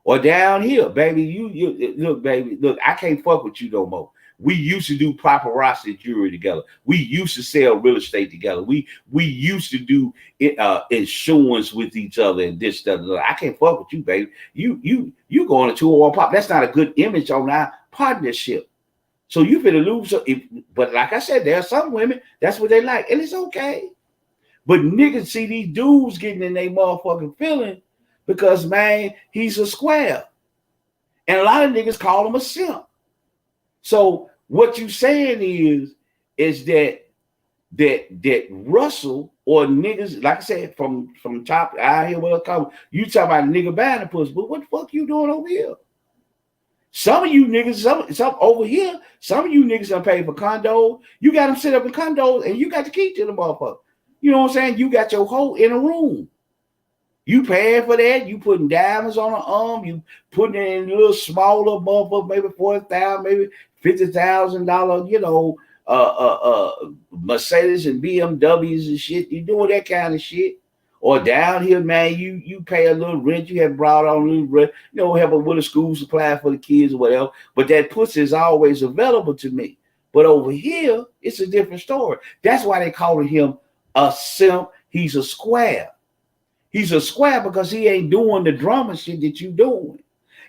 Or down here, baby, you look, baby, look, I can't fuck with you no more. We used to do paparazzi jewelry together. We used to sell real estate together. We used to do insurance with each other and this stuff. I can't fuck with you, baby. You going to 201 pop. That's not a good image on our partnership. So you finna lose. But like I said, there are some women, that's what they like. And it's okay. But niggas see these dudes getting in their motherfucking feeling because, man, he's a square. And a lot of niggas call him a simp. So what you saying is that Russell or niggas, like I said, from top out here, well, come you talk about a nigga buying a pussy, but what the fuck you doing over here? Some of you niggas, some over here, some of you niggas done paid for condos. You got them set up in condos and you got the key to the motherfucker. You know what I'm saying? You got your hoe in a room. You paying for that. You putting diamonds on her arm. You putting it in a little smaller motherfucker, maybe $40,000, maybe $50,000, Mercedes and BMWs and shit. You doing that kind of shit. Or down here, man, you pay a little rent, you have brought on a little rent, help with a school supply for the kids or whatever. But that pussy is always available to me. But over here, it's a different story. That's why they calling him a simp. He's a square. He's a square because he ain't doing the drama shit that you doing.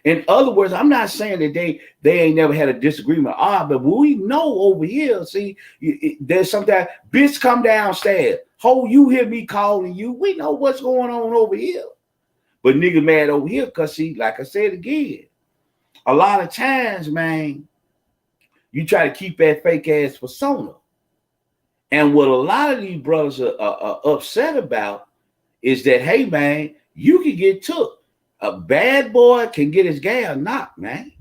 In other words, I'm not saying that they ain't never had a disagreement. But we know over here, see, there's sometimes, bitch, come downstairs. Ho, you hear me calling you. We know what's going on over here. But nigga mad over here because, see, like I said again, a lot of times, man, you try to keep that fake ass persona. And what a lot of these brothers are upset about is that, hey, man, you can get took. A bad boy can get his gal knocked, man.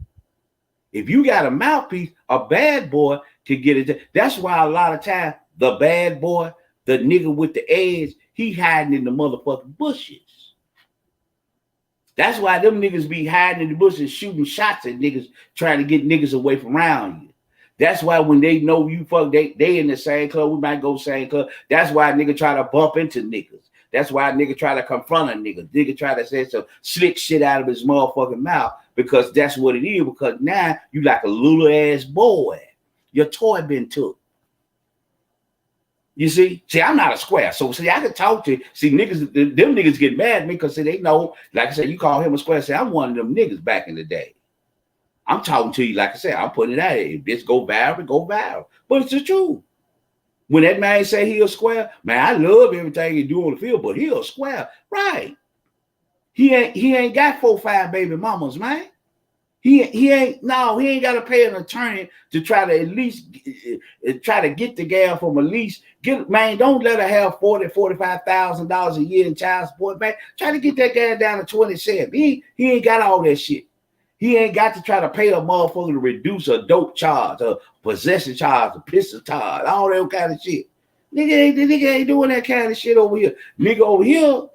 If you got a mouthpiece, a bad boy can get it. That's why a lot of times the bad boy, the nigga with the edge, he hiding in the motherfucking bushes. That's why them niggas be hiding in the bushes, shooting shots at niggas, trying to get niggas away from around you. That's why when they know you fuck, they in the same club, we might go same club. That's why a nigga try to bump into niggas. That's why a nigga try to confront a nigga. Nigga try to say some slick shit out of his motherfucking mouth because that's what it is. Because now you like a little ass boy. Your toy been took. You see, I'm not a square. So see, I can talk to niggas. Them niggas get mad at me because they know, like I said, you call him a square. Say I'm one of them niggas back in the day. I'm talking to you, like I said, I'm putting it out there. If this go viral, go viral. But it's the truth. When that man say he a square, man, I love everything he do on the field, but he a square, right? He ain't got 4 or 5 baby mamas, man. He ain't got to pay an attorney to try to at least try to get the gal from at least man. Don't let her have $45,000 a year in child support, man. Try to get that gal down to 27. He ain't got all that shit. He ain't got to try to pay a motherfucker to reduce a dope charge, a possession charge, a pistol charge, all that kind of shit. Nigga ain't doing that kind of shit over here. Nigga over here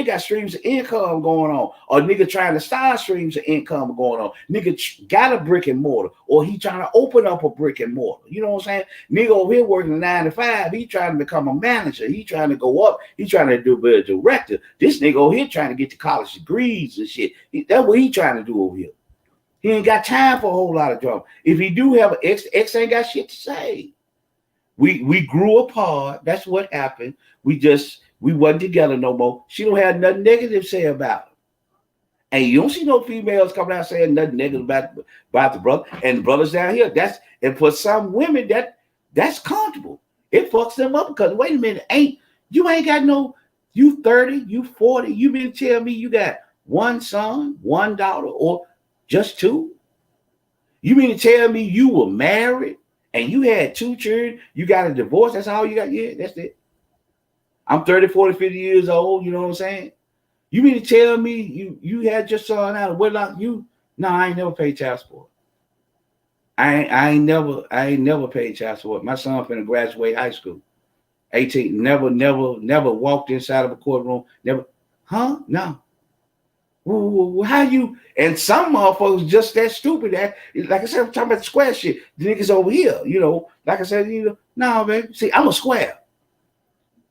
got streams of income going on, or nigga trying to start streams of income going on. Nigga got a brick and mortar, or he trying to open up a brick and mortar. You know what I'm saying? Nigga over here working 9 to 5. He trying to become a manager. He trying to go up. He trying to be a director. This nigga over here trying to get to college degrees and shit. That's what he trying to do over here. He ain't got time for a whole lot of drama. If he do have an X ain't got shit to say. We grew apart. That's what happened. We wasn't together no more. She don't have nothing negative to say about him. And you don't see no females coming out saying nothing negative about the brother. And the brothers down here, and for some women, that's comfortable. It fucks them up because wait a minute, you ain't got no, you 30, you 40, you mean to tell me you got 1 son, 1 daughter, or just 2? You mean to tell me you were married and you had 2 children, you got a divorce, that's all you got? Yeah, that's it. I'm 30, 40, 50 years old, you know what I'm saying? You mean to tell me you had your son out of wedlock? No, I ain't never paid child support. I ain't never paid child support. My son finna graduate high school. 18, never walked inside of a courtroom. Never, huh? No. Well, how you, and some motherfuckers just that stupid that, like I said, I'm talking about the square shit. The niggas over here, like I said, no, man. See, I'm a square.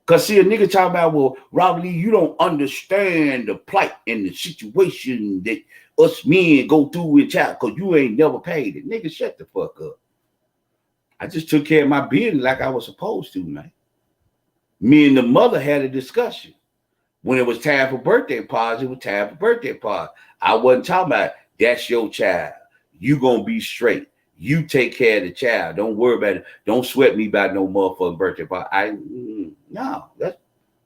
Cause see, a nigga talking about, well, Robert Lee, you don't understand the plight and the situation that us men go through with child, cause you ain't never paid it. Nigga, shut the fuck up. I just took care of my business like I was supposed to, man. Me and the mother had a discussion. When it was time for birthday parties, it was time for birthday parties. I wasn't talking about that's your child. You gonna be straight. You take care of the child. Don't worry about it. Don't sweat me about no motherfucking birthday party. No,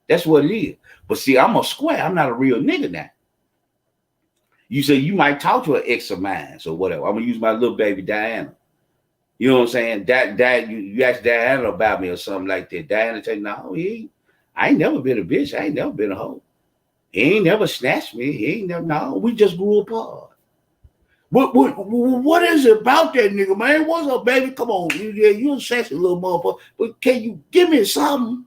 that's what it is. But see, I'm a square. I'm not a real nigga now. You say you might talk to an ex of mine or whatever. I'm gonna use my little baby Diana. You know what I'm saying? That you ask Diana about me or something like that. Diana tell you, no, I ain't never been a bitch. I ain't never been a hoe. He ain't never snatched me. He ain't never. No, we just grew apart. What is it about that nigga, man? What's up, baby? Come on, you a sexy little motherfucker. But can you give me something?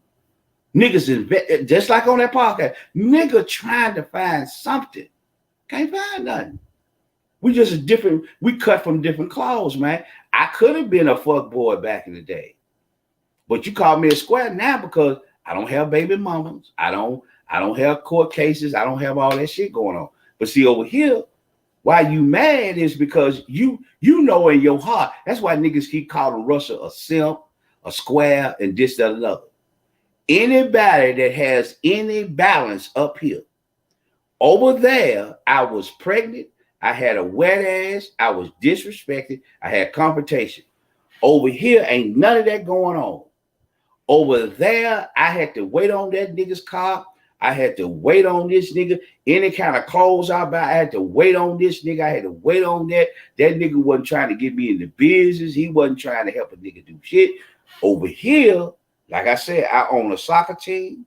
Niggas just like on that podcast. Nigga trying to find something. Can't find nothing. We just different. We cut from different cloths, man. I could have been a fuck boy back in the day, but you call me a square now because I don't have baby mamas. I don't I don't have court cases. I don't have all that shit going on. But see, over here, why you mad is because you know in your heart. That's why niggas keep calling Russia a simp, a square, and this, that, and another. Anybody that has any balance up here, over there, I was pregnant. I had a wet ass. I was disrespected. I had confrontation. Over here, ain't none of that going on. Over there, I had to wait on that nigga's car. I had to wait on this nigga. Any kind of clothes I buy, I had to wait on this nigga. I had to wait on that. That nigga wasn't trying to get me in the business. He wasn't trying to help a nigga do shit. Over here, like I said, I own a soccer team.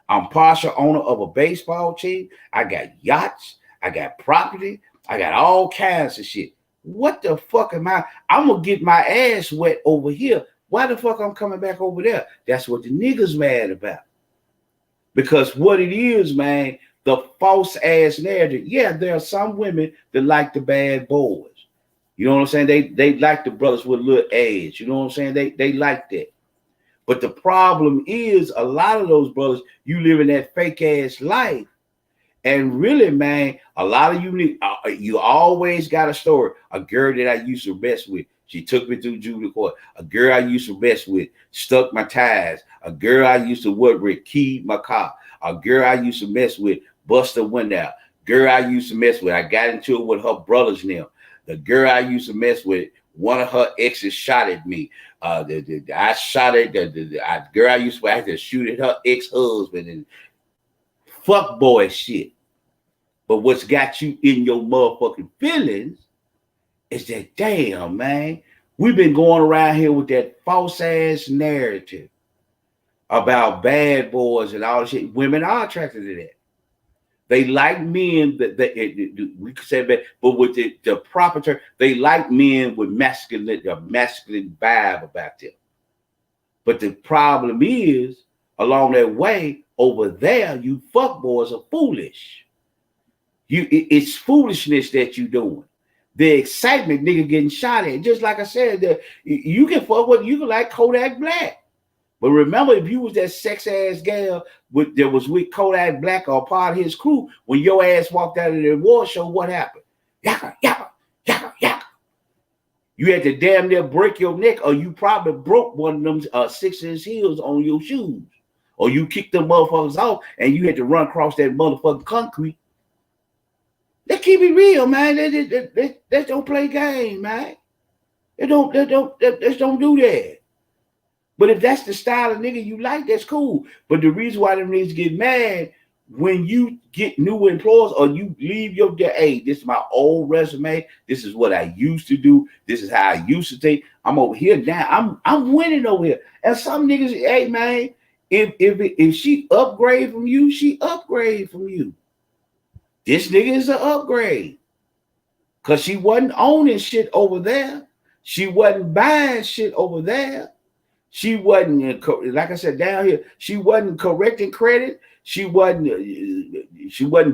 I'm partial owner of a baseball team. I got yachts. I got property. I got all kinds of shit. What the fuck am I? I'm going to get my ass wet over here. Why the fuck I'm coming back over there? That's what the niggas mad about. Because what it is, man, the false ass narrative. Yeah, there are some women that like the bad boys. You know what I'm saying? They like the brothers with a little edge. You know what I'm saying? They like that. But the problem is a lot of those brothers, you live in that fake ass life. And really, man, a lot of you always got a story. A girl that I used to mess with, she took me through juvenile court. A girl I used to mess with stuck my ties. A girl I used to work with keyed my car. A girl I used to mess with bust the window out. Girl I used to mess with, I got into it with her brothers now. The girl I used to mess with, one of her exes shot at me. I shot at the girl I used to have to shoot at her ex-husband and fuck boy shit. But what's got you in your motherfucking feelings is that, damn, man, we've been going around here with that false ass narrative about bad boys and all this shit. Women are attracted to that. They like men that we could say that, but with the proper term, they like men with masculine vibe about them. But the problem is, along that way, over there, you fuck boys are foolish. It's foolishness that you doing. The excitement, nigga getting shot at. Just like I said, you can fuck with, you can like Kodak Black. But remember, if you was that sex ass gal that was with Kodak Black or part of his crew, when your ass walked out of the award show, what happened? Yaka, yaka, yaka, yaka. You had to damn near break your neck, or you probably broke one of them 6-inch heels on your shoes. Or you kicked them motherfuckers off and you had to run across that motherfucking concrete. Let's keep it real, man. Let's don't play game, man. Let's don't do that. But if that's the style of nigga you like, that's cool. But the reason why them niggas get mad when you get new employers or you leave your day, hey, this is my old resume. This is what I used to do. This is how I used to take. I'm over here now. I'm winning over here. And some niggas, hey man, if she upgrade from you, she upgrade from you. This nigga is an upgrade. Cause she wasn't owning shit over there. She wasn't buying shit over there. She wasn't, like I said, down here, she wasn't correcting credit. She wasn't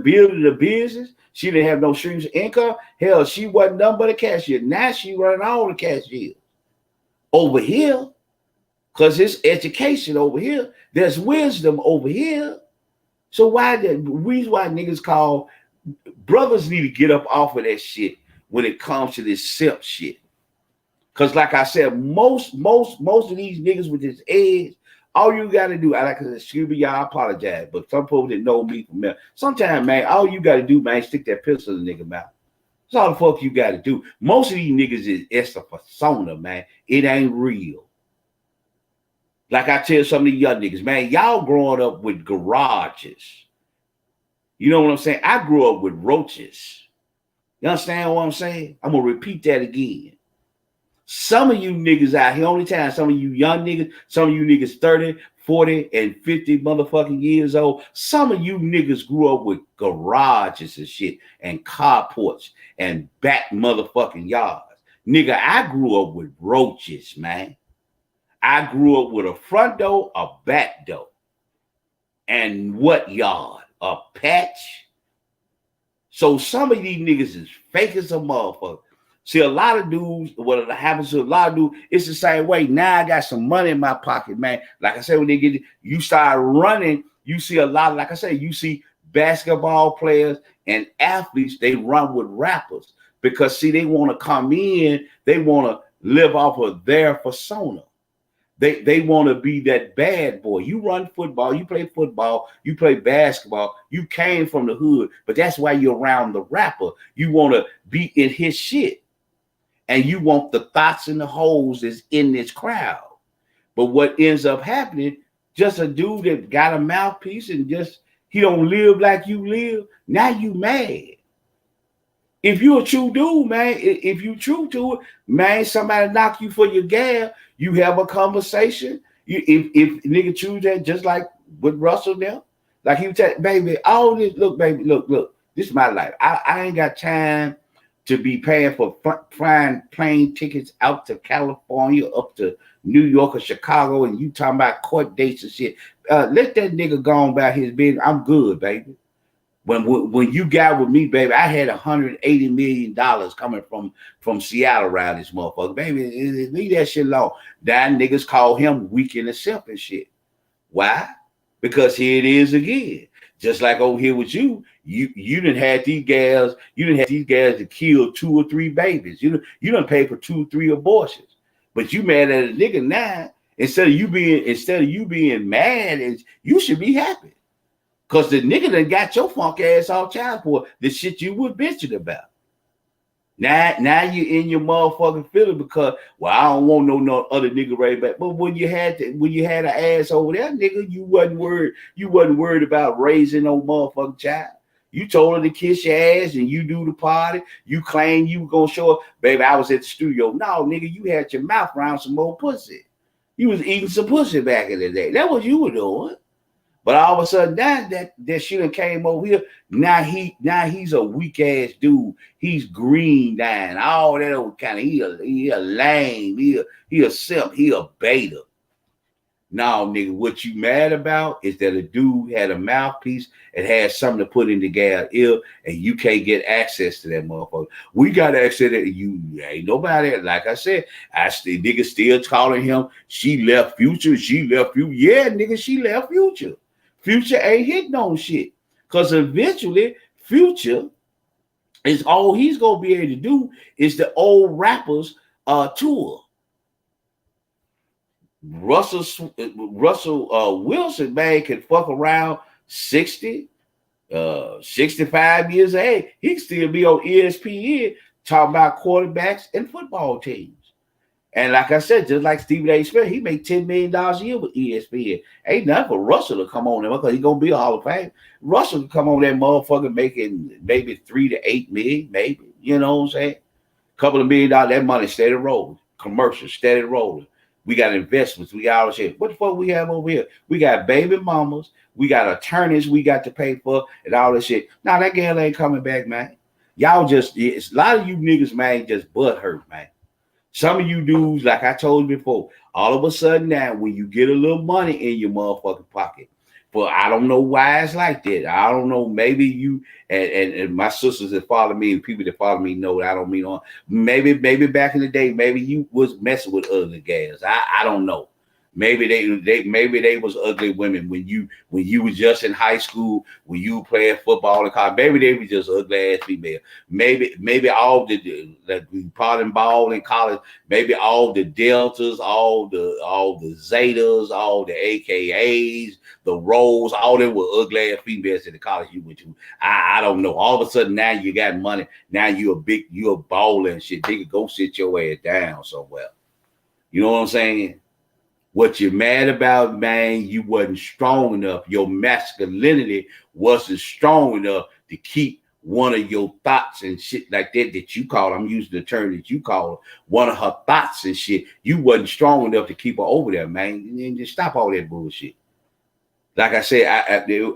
building a business. She didn't have no streams of income. Hell, she wasn't nothing but a cashier. Now she running all the cashiers. Over here, because it's education over here. There's wisdom over here. So why the reason why niggas call brothers need to get up off of that shit when it comes to this simp shit. Because like I said, most of these niggas with this edge, all you got to do, I like to say, excuse me, y'all, I apologize. But some people that know me from there, sometimes, man, all you got to do, man, stick that pistol in the nigga mouth. That's all the fuck you got to do. Most of these niggas it's a persona, man. It ain't real. Like I tell some of these young niggas, man, y'all growing up with garages. You know what I'm saying? I grew up with roaches. You understand what I'm saying? I'm going to repeat that again. Some of you niggas out here, only time, some of you young niggas, some of you niggas 30, 40, and 50 motherfucking years old, some of you niggas grew up with garages and shit and carports and back motherfucking yards. Nigga, I grew up with roaches, man. I grew up with a front door, a back door. And what yard? A patch? So some of these niggas is fake as a motherfucker. See, a lot of dudes, what happens to a lot of dudes, it's the same way. Now I got some money in my pocket, man. Like I said, when they get you start running, you see a lot, like I said, you see basketball players and athletes, they run with rappers because see, they want to come in, they want to live off of their persona. They want to be that bad boy. You run football, you play basketball, you came from the hood, but that's why you're around the rapper. You want to be in his shit. And you want the thoughts and the holes that's in this crowd. But what ends up happening, just a dude that got a mouthpiece and just he don't live like you live, now you mad. If you a true dude, man, if you true to it, man, somebody knock you for your gas, you have a conversation. If nigga choose that, just like with Russell now, like he was telling, baby, all this, look, baby, look, this is my life. I ain't got time to be paying for flying plane tickets out to California, up to New York or Chicago, and you talking about court dates and shit. Let that nigga go on about his business. I'm good, baby. When you got with me, baby, I had $180 million coming from Seattle around this motherfucker. Baby, leave that shit alone. That niggas call him weak in the self and shit. Why? Because here it is again. Just like over here with you didn't have these guys to kill 2 or 3 babies. You done pay for 2 or 3 abortions. But you mad at a nigga now, instead of you being mad, you should be happy. Cause the nigga done got your funk ass off child support, the shit you were bitching about. Now you in your motherfucking feeling because, well, I don't want no other nigga right back. But when you had an ass over there, nigga, you wasn't worried about raising no motherfucking child. You told her to kiss your ass and you do the party. You claim you were gonna show up. Baby, I was at the studio. No, nigga, you had your mouth around some more pussy. You was eating some pussy back in the day. That's what you were doing. But all of a sudden, that shit done came over here. Now he's a weak ass dude. He's green down. All that old kind of he a lame. He a simp. He a beta. Now, nigga, what you mad about is that a dude had a mouthpiece and had something to put in the gal ear, and you can't get access to that motherfucker. We got access to you. Ain't nobody. Like I said, nigga still calling him. She left Future. Yeah, nigga, she left Future. Future ain't hitting on shit. Because eventually, Future is all he's going to be able to do is the old rappers tour. Russell Wilson, man, can fuck around 60, 65 years of age. He can still be on ESPN talking about quarterbacks and football teams. And like I said, just like Stephen A. Smith, he made $10 million a year with ESPN. Ain't nothing for Russell to come on there because he's going to be a Hall of Fame. Russell can come on that motherfucker making maybe 3 to 8 million, maybe. You know what I'm saying? Couple of $1 million, that money steady rolling. Commercials steady rolling. We got investments. We got all this shit. What the fuck we have over here? We got baby mamas. We got attorneys we got to pay for and all this shit. Now, that girl ain't coming back, man. Y'all it's a lot of you niggas, man, just butt hurt, man. Some of you dudes, like I told you before, all of a sudden now, when you get a little money in your motherfucking pocket, but I don't know why it's like that. I don't know. Maybe you and my sisters that follow me and people that follow me know that I don't mean on. Maybe back in the day, maybe you was messing with ugly guys. I don't know. Maybe they was ugly women when you was just in high school, when you were playing football in college. Maybe they was just ugly ass female. Maybe all the part in ball in college. Maybe all the deltas, all the zetas, all the AKAs, the roles, all them were ugly ass females in the college you went to. I don't know. All of a sudden now you got money. Now you a baller and shit. They could go sit your ass down somewhere. You know what I'm saying? What you're mad about, man, you wasn't strong enough. Your masculinity wasn't strong enough to keep one of your thoughts and shit like that you call. I'm using the term that you call one of her thoughts and shit. You wasn't strong enough to keep her over there, man. And just stop all that bullshit. Like I said,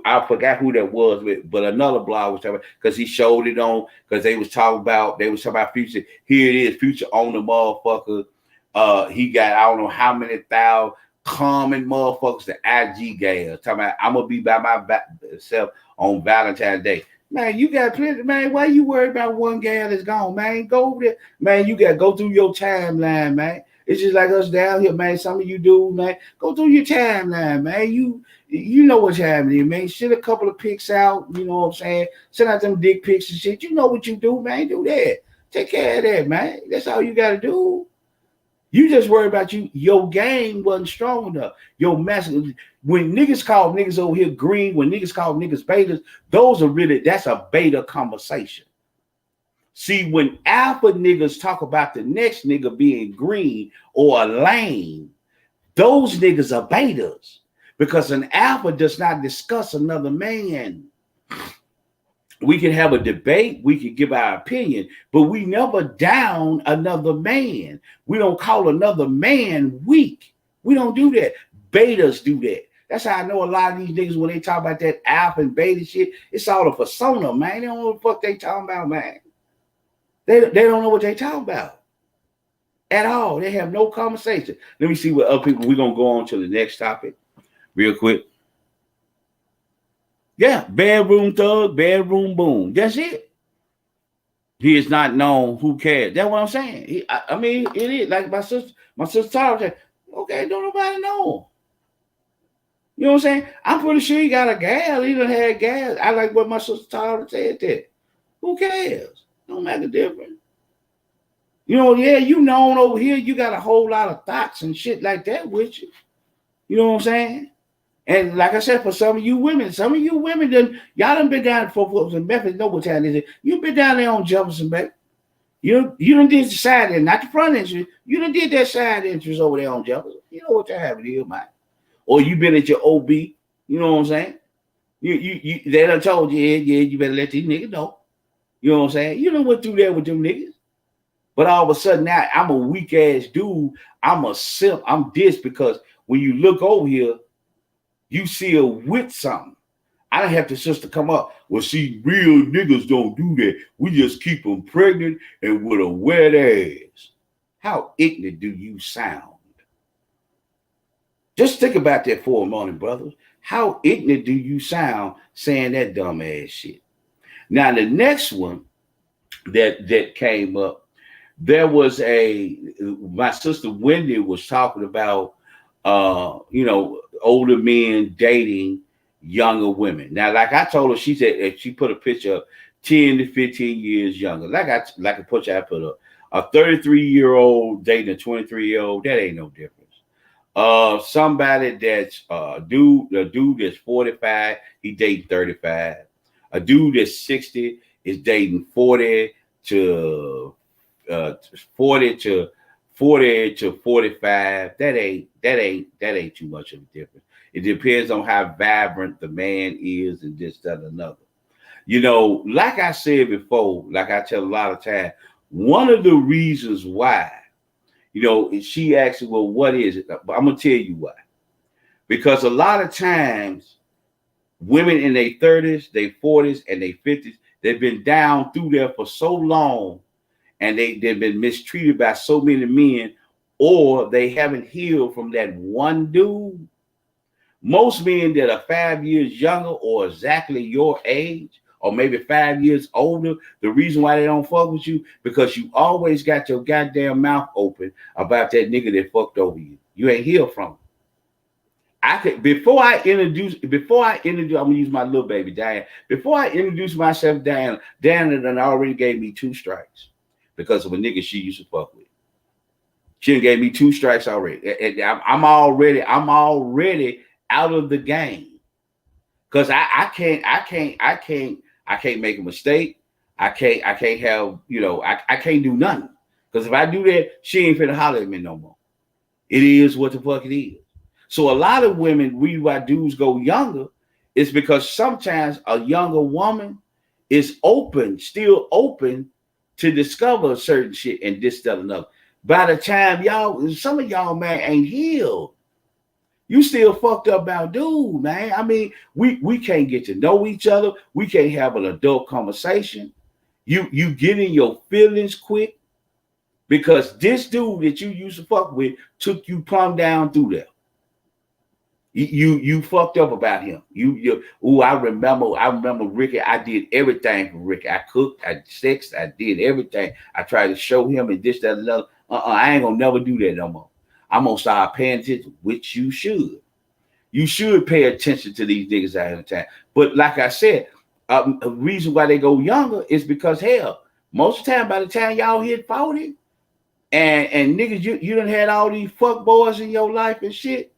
I forgot who that was, but another blog was talking about, because he showed it on, because they was talking about Future. Here it is, Future on the motherfucker. He got I don't know how many thousand common motherfuckers the IG gave us. Talking about I'm gonna be by myself on Valentine's Day. Man, you got plenty, man. Why you worried about one gal that's gone, man? Go over there, man. You got to go through your timeline, man. It's just like us down here, man. Some of you do, man. Go through your timeline, man. You know what's happening, man. Send a couple of pics out. You know what I'm saying? Send out them dick pics and shit. You know what you do, man. Do that. Take care of that, man. That's all you got to do. You just worry about your game wasn't strong enough. Your message, when niggas call niggas over here green, when niggas call niggas betas, those are really, that's a beta conversation. See, when alpha niggas talk about the next nigga being green or a lame, those niggas are betas. Because an alpha does not discuss another man. We can have a debate, we can give our opinion, but we never down another man. We don't call another man weak. We don't do that. Betas do that. That's how I know a lot of these niggas, when they talk about that alpha and beta shit, it's all a persona, man. They don't know what the fuck they talking about, man. They don't know what they talking about at all. They have no conversation. Let me see what other people, we're going to go on to the next topic real quick. Yeah, bedroom thug, bedroom boom. That's it. He is not known. Who cares? That's what I'm saying. I mean, it is like my sister Tara said, okay, don't nobody know. You know what I'm saying? I'm pretty sure he got a gal. He done had gas. I like what my sister Tara said there. Who cares? Don't make a difference. You know, yeah, you known over here, you got a whole lot of thoughts and shit like that with you. You know what I'm saying? And like I said, for some of you women done, y'all done been down for some Memphis, know what time is it? You been down there on Jefferson, baby. You done did the side end, not the front entrance. You done did that side entrance over there on Jefferson. You know what you're having here, man. Or you been at your OB, you know what I'm saying? You they done told you, yeah, you better let these niggas know. You know what I'm saying? You done went through there with them niggas. But all of a sudden now, I'm a weak ass dude. I'm a simp. I'm this because when you look over here, you see her with something. I don't have to sister come up. Well, see, real niggas don't do that. We just keep them pregnant and with a wet ass. How ignorant do you sound? Just think about that for a moment, brothers. How ignorant do you sound saying that dumb ass shit? Now, the next one that came up, there was my sister Wendy was talking about, older men dating younger women. Now, like I told her, she said she put a picture of 10 to 15 years younger. Like a picture I put up. A 33-year-old dating a 23-year-old, that ain't no difference. Somebody that's a dude that's 45, he dating 35. A dude that's 60 is dating 40 to 45. That ain't too much of a difference. It depends on how vibrant the man is and this, that, and another. You know, like I said before, like I tell a lot of times, one of the reasons why, she asked, well, what is it? But I'm gonna tell you why. Because a lot of times, women in their 30s, their 40s, and their 50s, they've been down through there for so long, and they've been mistreated by so many men, or they haven't healed from that one dude. Most men that are 5 years younger or exactly your age, or maybe 5 years older, the reason why they don't fuck with you, because you always got your goddamn mouth open about that nigga that fucked over you. You ain't healed from him. Before I introduce, I'm gonna use my little baby Diane. Before I introduce myself, Diana done already gave me 2 strikes because of a nigga she used to fuck with. She done gave me 2 strikes already. I'm already out of the game because I can't make a mistake. I can't have, I can't do nothing because if I do that, she ain't finna holler at me no more. It is what the fuck it is. So a lot of women, why dudes go younger, is because sometimes a younger woman is still open to discover certain shit and this, that, and another. By the time some of y'all, man, ain't healed. You still fucked up about dude, man. I mean, we can't get to know each other. We can't have an adult conversation. You get in your feelings quick because this dude that you used to fuck with took you plumb down through there. You fucked up about him. I remember Ricky. I did everything for Ricky. I cooked, I sexed, I did everything. I tried to show him and this, that, and another. I ain't gonna never do that no more. I'm gonna start paying attention, which you should. You should pay attention to these niggas out here in town. But like I said, a reason why they go younger is because hell, most of the time by the time y'all hit 40, and niggas, you done had all these fuck boys in your life and shit.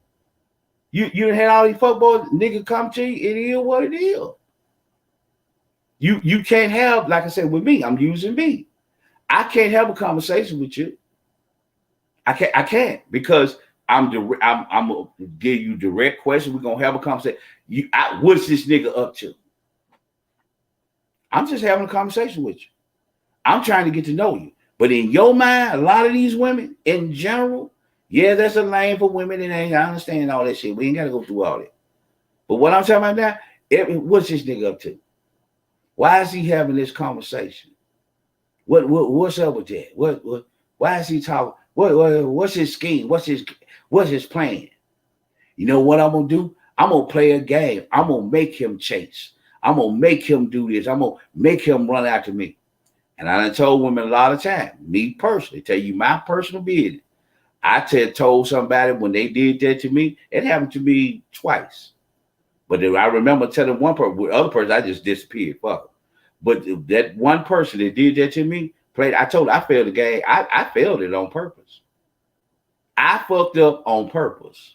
You done had all these fuck boys, nigga come to you, it is what it is. You can't have, like I said, with me, I'm using me. I can't have a conversation with you. I can't because I'm gonna give you direct questions. We're gonna have a conversation. What's this nigga up to? I'm just having a conversation with you. I'm trying to get to know you. But in your mind, a lot of these women in general, yeah, there's a lane for women and I understand all that shit. We ain't gotta go through all that. But what I'm talking about now, what's this nigga up to? Why is he having this conversation? What's up with that? What why is he talking? What's his scheme? What's his plan? You know what I'm gonna do? I'm gonna play a game. I'm gonna make him chase. I'm gonna make him do this. I'm gonna make him run after me. And I done told women a lot of times, me personally, tell you my personal business. I told somebody when they did that to me, it happened to me twice. But I remember telling one person, with other person, I just disappeared. Fuck. But that one person that did that to me, I told her I failed the game. I failed it on purpose. I fucked up on purpose.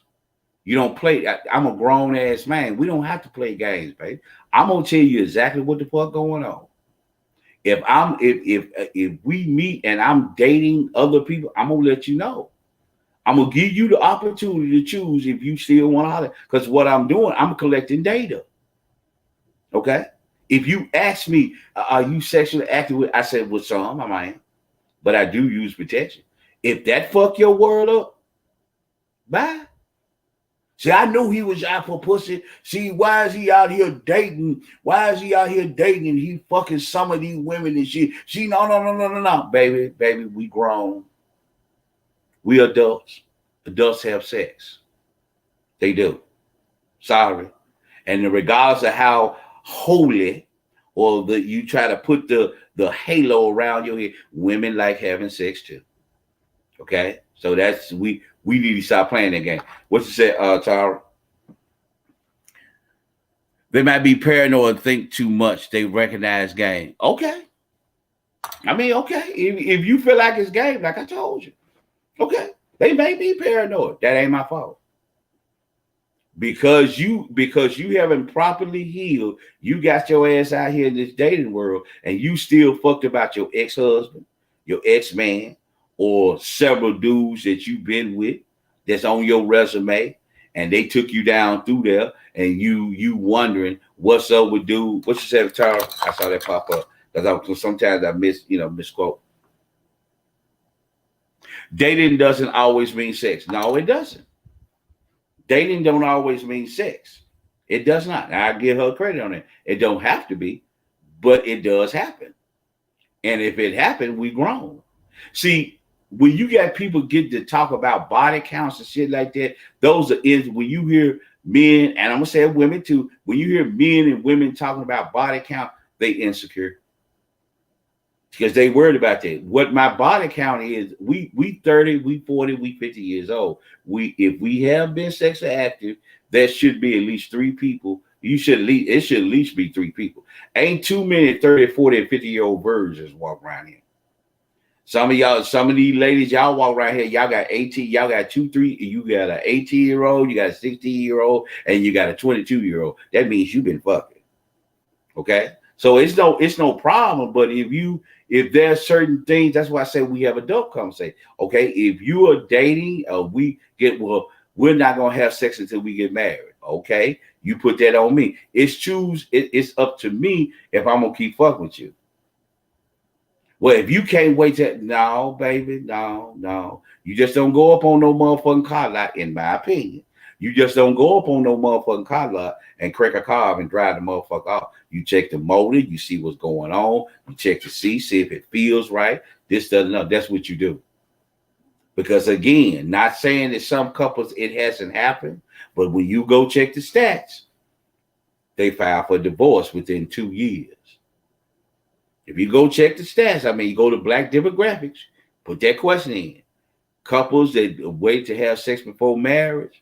You don't play. I'm a grown ass man. We don't have to play games, baby. I'm gonna tell you exactly what the fuck going on. If we meet and I'm dating other people, I'm gonna let you know. I'm gonna give you the opportunity to choose if you still want to holler. Because what I'm doing, I'm collecting data. Okay. If you ask me, are you sexually active with? I said with some, I might, but I do use protection. If that fuck your world up, bye. See, I knew he was out for pussy. See, why is he out here dating? Why is he out here dating? And he fucking some of these women and shit. No, baby, we grown. We adults. Adults have sex. They do. Sorry. And regardless of how holy or you try to put the halo around your head, women like having sex too. Okay? So that's we need to stop playing that game. What you said, Tara? They might be paranoid and think too much. They recognize game. Okay. I mean, okay. If you feel like it's game, like I told you, okay. They may be paranoid. That ain't my fault. Because you haven't properly healed, you got your ass out here in this dating world, and you still fucked about your ex-husband, your ex-man, or several dudes that you've been with that's on your resume, and they took you down through there, and you wondering what's up with dude. What you said, Tara? I saw that pop up because sometimes I misquote. Dating doesn't always mean sex. No, it doesn't. Dating don't always mean sex. It does not. I give her credit on it. It don't have to be, but it does happen. And if it happened, we grown. See, when you got people get to talk about body counts and shit like that, those are when you hear men, and I'm gonna say women too, when you hear men and women talking about body count, they insecure. Because they worried about that. What my body count is, we 30, we 40, we 50 years old. If we have been sexually active, there should be at least 3 people. It should at least be 3 people. Ain't too many 30, 40, and 50-year-old virgins walk around here. Some of these ladies, y'all walk around here, y'all got 18, y'all got 2, 3, you got an 18-year-old, you got a 16-year-old, and you got a 22-year-old. That means you've been fucking. Okay? So it's no problem, but if there's certain things, that's why I say we have adult conversation. Okay, if you are dating, we're not gonna have sex until we get married. Okay, you put that on me. It's up to me if I'm gonna keep fucking with you. Well, if you can't wait no, baby, no, you just don't go up on no motherfucking car lot, in my opinion. You just don't go up on no motherfucking car lot and crack a car and drive the motherfucker off. You check the motor, you see what's going on, you check the seat, see if it feels right. This doesn't know. That's what you do. Because again, not saying that some couples it hasn't happened, but when you go check the stats, they file for divorce within 2 years. If you go check the stats, I mean, you go to black demographics, put that question in. Couples that wait to have sex before marriage,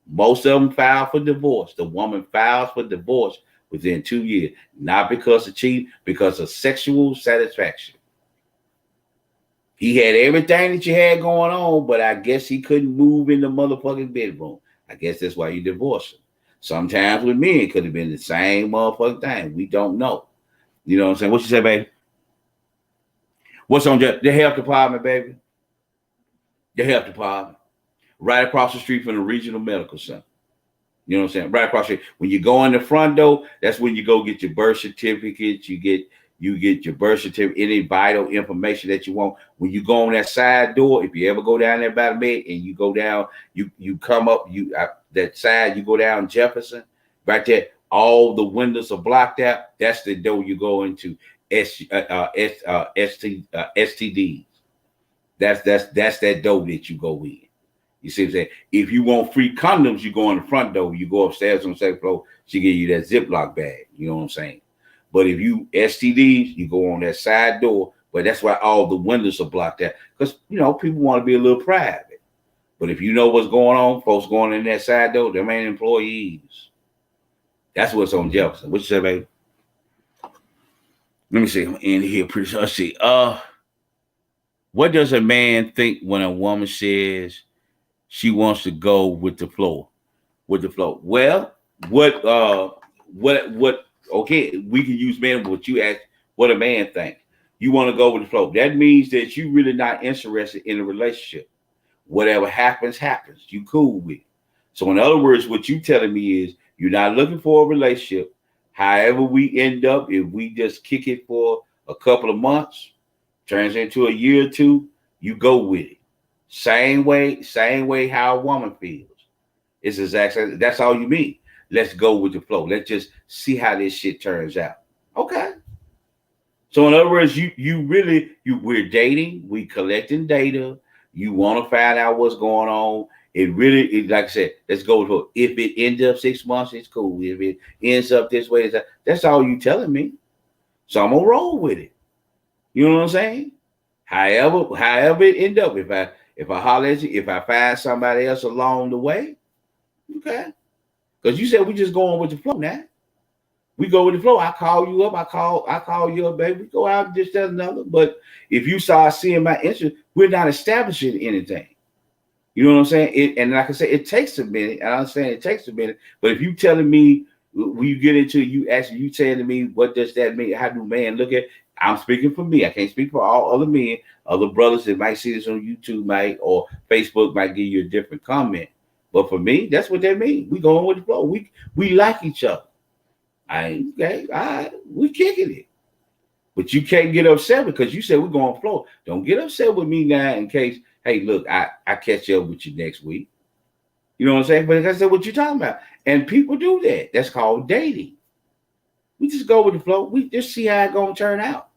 most of them file for divorce. The woman files for divorce within 2 years, not because of cheating, because of sexual satisfaction. He had everything that you had going on, but I guess he couldn't move in the motherfucking bedroom. I guess that's why you divorced him. Sometimes with men, it could have been the same motherfucking thing. We don't know. You know what I'm saying? What you say, baby? What's on the health department, baby? The health department. Right across the street from the regional medical center. You know what I'm saying? Right across the street. When you go in the front door, that's when you go get your birth certificate. You get your birth certificate, any vital information that you want. When you go on that side door, if you ever go down there by the bed and you go down, you come up, that side, you go down Jefferson, right there, all the windows are blocked out. That's the door you go into STDs. That's that door that you go in. You see what I'm saying? If you want free condoms, you go on the front door. You go upstairs on the second floor, she give you that Ziploc bag. You know what I'm saying? But if you STDs, you go on that side door. But that's why all the windows are blocked out. Because, people want to be a little private. But if you know what's going on, folks going in that side door, them ain't employees. That's what's on Jefferson. What you say, baby? Let me see. I'm in here pretty sure. Let's see. What does a man think when a woman says she wants to go with the flow? Well, what okay, we can use men, but you ask what a man think. You want to go with the flow. That means that you really not interested in a relationship. Whatever happens, happens. You cool with it. So in other words, what you telling me is you're not looking for a relationship. However we end up, if we just kick it for a couple of months, turns into a year or two, you go with it. Same way how a woman feels. It's exactly, that's all you mean. Let's go with the flow. Let's just see how this shit turns out. Okay. So in other words, we're dating, we collecting data. You want to find out what's going on. Like I said, let's go with it. If it ends up 6 months, it's cool. If it ends up this way, that's all you telling me. So I'm gonna roll with it. You know what I'm saying? However it end up, if I holler at you, if I find somebody else along the way, okay. Because you said we just going with the flow now. We go with the flow. I call you up. I call you up, baby. Go out and just tell another. But if you start seeing my interest, we're not establishing anything. You know what I'm saying? And like I said, it takes a minute. I understand it takes a minute. But if you telling me, when you get into it, you saying to me, what does that mean? How do man look at it? I'm speaking for me. I can't speak for all other men, other brothers that might see this on YouTube, or Facebook might give you a different comment. But for me, that's what that means. We going with the flow. We like each other. Okay, all right, we kicking it. But you can't get upset because you said we're going to flow. Don't get upset with me now in case, hey, look, I catch up with you next week. You know what I'm saying? But that's what you're talking about. And people do that. That's called dating. We just go with the flow. We just see how it's going to turn out.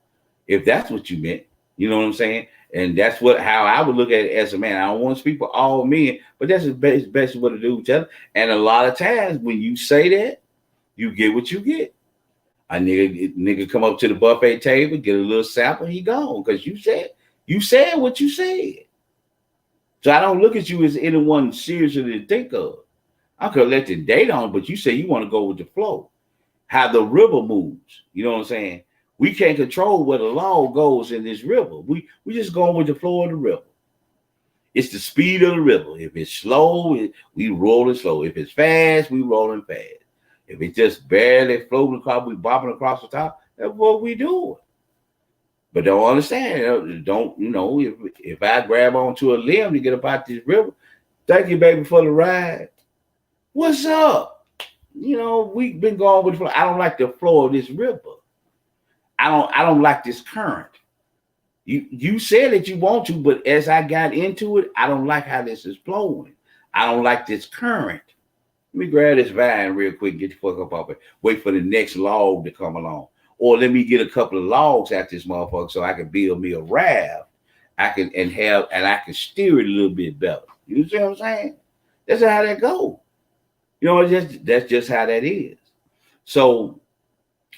If that's what you meant. You know what I'm saying? And that's how I would look at it as a man. I don't want to speak for all men, but that's best what a dude tell. And a lot of times when you say that, you get what you get. A nigga come up to the buffet table, get a little sample, he gone. Because you said what you said. So I don't look at you as anyone seriously to think of. I could let the date on, but you say you want to go with the flow. How the river moves. You know what I'm saying? We can't control where the law goes in this river. We just going with the flow of the river. It's the speed of the river. If it's slow, we rolling slow. If it's fast, we rolling fast. If it's just barely floating across, we bopping across the top, that's what we do. But don't understand, if I grab onto a limb to get up out this river, thank you, baby, for the ride. What's up? We've been going with the flow. I don't like the flow of this river. I don't like this current. You said that you want to, but as I got into it, I don't like how this is flowing. I don't like this current. Let me grab this vine real quick, get the fuck up off it. Wait for the next log to come along. Or let me get a couple of logs at this motherfucker so I can build me a raft. I can steer it a little bit better. You see what I'm saying? That's how that go. You know, that's just how that is. So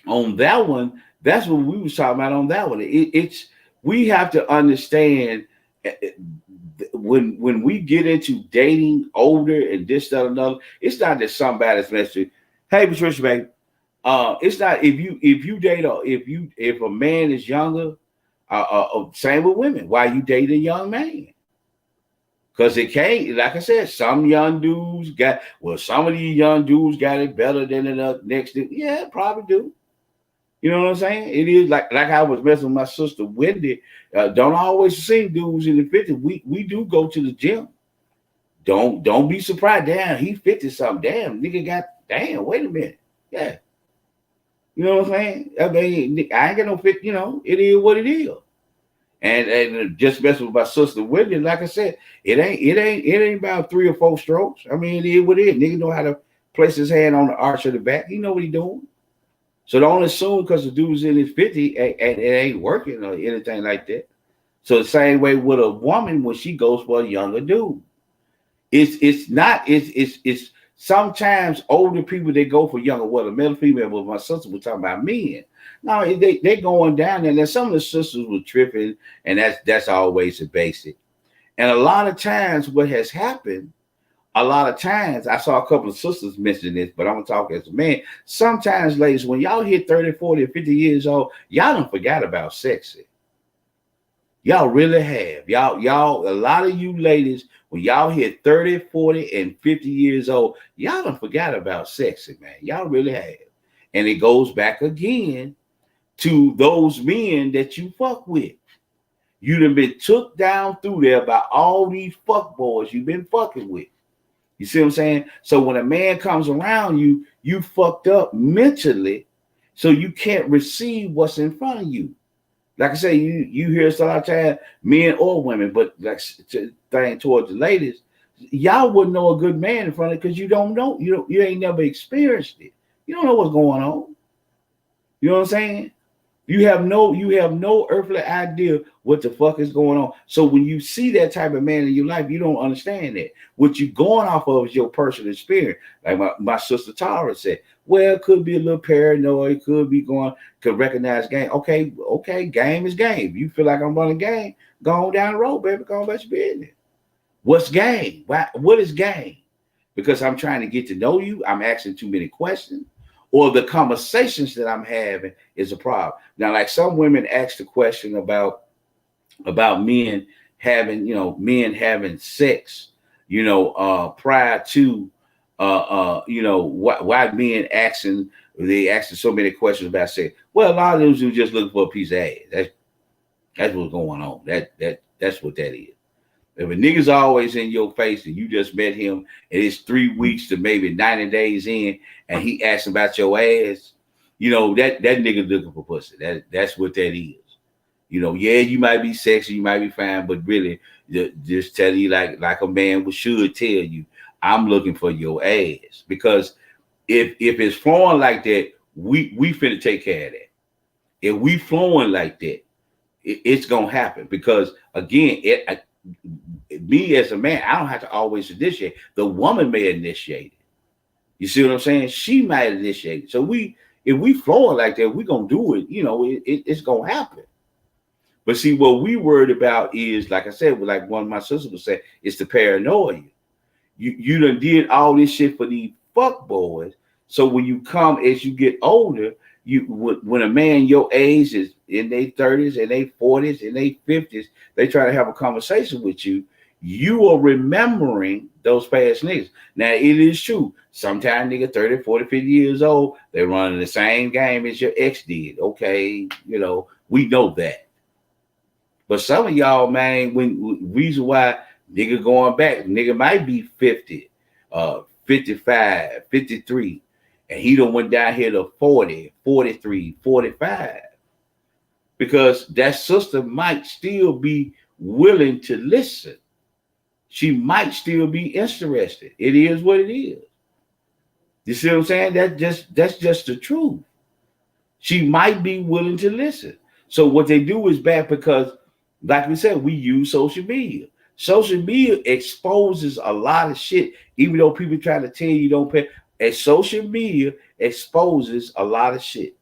on that one, that's what we was talking about on that one. It's we have to understand when we get into dating older and this, that, another, it's not that somebody's messaging, hey Patricia, baby. It's not if you date or if a man is younger, same with women. Why you date a young man? Because it can't, like I said, some young dudes some of these young dudes got it better than the next. Yeah, probably do. You know what I'm saying? It is like I was messing with my sister Wendy. Don't always see dudes in the 50s. We do go to the gym. Don't be surprised. Damn, he 50 something. Damn, nigga got damn. Wait a minute. Yeah, you know what I'm saying? I mean, I ain't got no fit. You know, it is what it is. And just messing with my sister Wendy, like I said, it ain't about 3 or 4 strokes. I mean, it is what it is. Nigga know how to place his hand on the arch of the back. He know what he doing. So don't assume because the dude's in his 50 and it ain't working or anything like that. So the same way with a woman when she goes for a younger dude. It's sometimes older people they go for younger, well, a male female, but my sister was talking about men. No, they going down there. And some of the sisters were tripping, and that's always the basic. And a lot of times what has happened, a lot of times, I saw a couple of sisters mention this, but I'm gonna talk as a man. Sometimes, ladies, when y'all hit 30, 40, 50 years old, y'all don't forget about sexy. Y'all really have. Y'all, a lot of you ladies, when y'all hit 30, 40, and 50 years old, y'all don't forget about sexy, man. Y'all really have. And it goes back again to those men that you fuck with. You done been took down through there by all these fuck boys you've been fucking with. You see what I'm saying? So when a man comes around you, you fucked up mentally, so you can't receive what's in front of you. Like I say, you hear us a lot of time, men or women, but like thing towards the ladies, y'all wouldn't know a good man in front of it because you don't know. You ain't never experienced it. You don't know what's going on. You know what I'm saying? You have no earthly idea what the fuck is going on. So when you see that type of man in your life, you don't understand that. What you going off of is your personal experience. Like my sister Tara said, well, it could be a little paranoid, could recognize game. Okay, game is game. You feel like I'm running game, go on down the road, baby. Go on about your business. What's game? What is game? Because I'm trying to get to know you. I'm asking too many questions. Or the conversations that I'm having is a problem. Now, like some women ask the question about men having sex, prior to, why men asking so many questions about sex. Well, a lot of those who just looking for a piece of ass. That's what's going on. That's what that is. If a nigga's always in your face and you just met him and it's 3 weeks to maybe 90 days in and he asks about your ass, that nigga looking for pussy. That's what that is. Yeah, you might be sexy, you might be fine, but really just tell you like a man should tell you, I'm looking for your ass. Because if it's flowing like that, we finna take care of that. If we flowing like that, it's gonna happen. Because again, me as a man, I don't have to always initiate. The woman may initiate it. You see what I'm saying? She might initiate it. So if we flowing like that, we're gonna do it. It's gonna happen. But see, what we worried about is, like I said, like one of my sisters would say, it's the paranoia. You done did all this shit for these fuck boys. So when you come as you get older, when a man your age is in their 30s and their 40s and their 50s, they try to have a conversation with you. You are remembering those past niggas. Now, it is true. Sometimes nigga 30, 40, 50 years old, they're running the same game as your ex did. Okay, we know that. But some of y'all, man, reason why nigga going back, nigga might be 50, 55, 53, and he done went down here to 40, 43, 45. Because that sister might still be willing to listen. She might still be interested. It is what it is. You see what I'm saying? That's just the truth. She might be willing to listen. So what they do is bad because Like we said, we use social media. Social media exposes a lot of shit, even though people try to tell you don't pay. And social media exposes a lot of shit.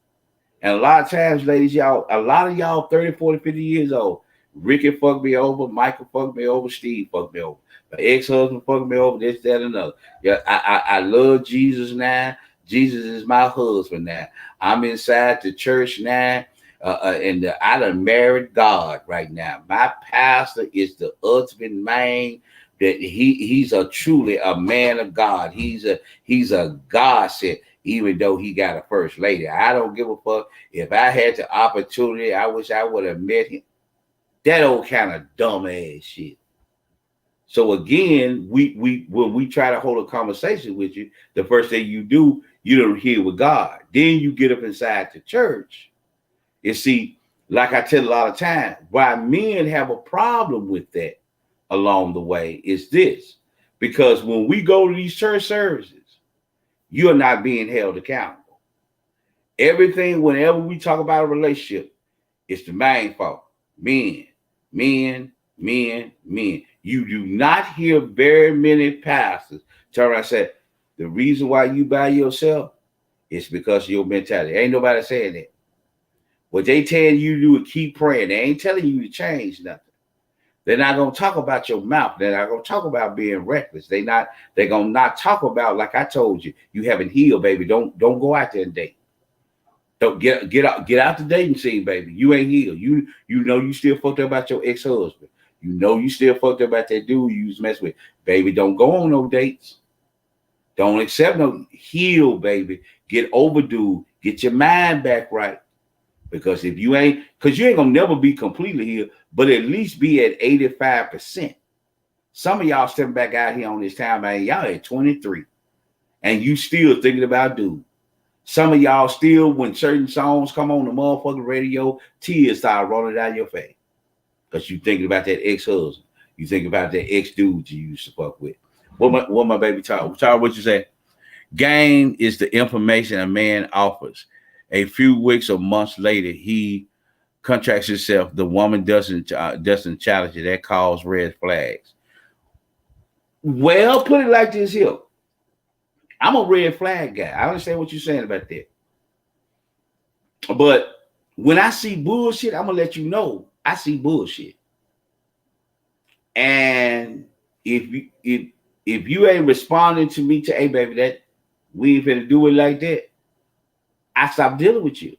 And a lot of times, ladies, y'all, a lot of y'all 30, 40, 50 years old, Ricky fucked me over, Michael fucked me over, Steve fucked me over. My ex-husband fucked me over, this, that, and another. Yeah, I love Jesus now. Jesus is my husband now. I'm inside the church now. And I done married God right now. My pastor is the ultimate man. That he's a truly a man of God. He's a godsend, even though he got a first lady. I don't give a fuck. If I had the opportunity, I wish I would have met him. That old kind of dumb ass shit. So again, we when we try to hold a conversation with you, the first thing you do, you don't hear with God. Then you get up inside the church. You see, like I tell a lot of times, why men have a problem with that along the way is this. Because when we go to these church services, you're not being held accountable. Everything, whenever we talk about a relationship, it's the main fault. Men, men, men. You do not hear very many pastors turn around and say, the reason why you by yourself is because of your mentality. Ain't nobody saying that. What they telling you to do is keep praying. They ain't telling you to change nothing. They're not gonna talk about your mouth. They're not gonna talk about being reckless. They're gonna not talk about, like I told you, you haven't healed, baby. Don't go out there and date. Don't get out the dating scene, baby. You ain't healed. You know you still fucked up about your ex-husband. You know you still fucked up about that dude you was messing with. Baby, don't go on no dates. Don't accept no heal, baby. Get overdue. Get your mind back right. Because if you ain't, because you ain't gonna never be completely healed, but at least be at 85%. Some of y'all stepping back out here on this time, man, y'all at 23. And you still thinking about dude. Some of y'all still, when certain songs come on the motherfucking radio, tears start rolling down your face. Because you thinking about that ex-husband. You thinking about that ex-dude you used to fuck with. What my baby talk? Charles, what you say? Game is the information a man offers. A few weeks or months later, he contracts himself. The woman doesn't challenge it. That causes red flags. Well, put it like this here. I'm a red flag guy. I understand what you're saying about that. But when I see bullshit, I'm gonna let you know I see bullshit. And if you ain't responding to me to, hey baby, that we ain't finna do it like that, I stop dealing with you.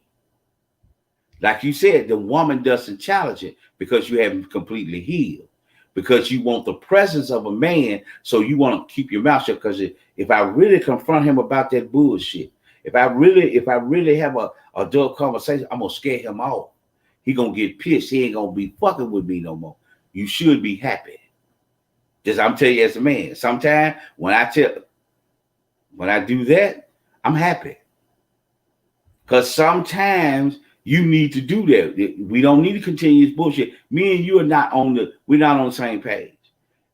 Like you said, the woman doesn't challenge it because you haven't completely healed. Because you want the presence of a man, so you want to keep your mouth shut. Because if I really confront him about that bullshit, if I really have a adult conversation, I'm gonna scare him off. He gonna get pissed. He ain't gonna be fucking with me no more. You should be happy. Just I'm telling you as a man. Sometimes when I do that, I'm happy. Because sometimes you need to do that. We don't need to continue this bullshit. Me and you we're not on the same page.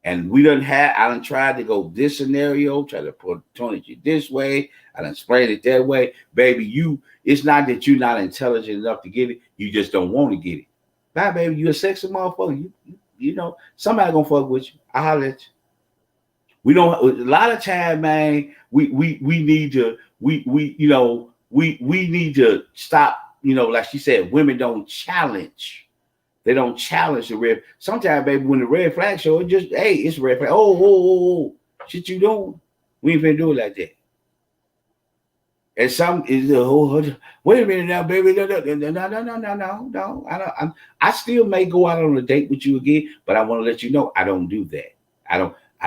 And I done tried to go this scenario, try to turn it this way. I done explain it that way. Baby, it's not that you're not intelligent enough to get it. You just don't want to get it. Bye, baby. You a sexy motherfucker. You know, somebody gonna fuck with you. I'll holler at you. We don't, a lot of time, man, we need to, we need to stop, like she said, women don't challenge. They don't challenge the red. Sometimes, baby, when the red flag show, it just, hey, it's red flag. Oh, shit you doing? We ain't finna do it like that. And some is wait a minute now, baby. No. I still may go out on a date with you again, but I want to let you know I don't do that. I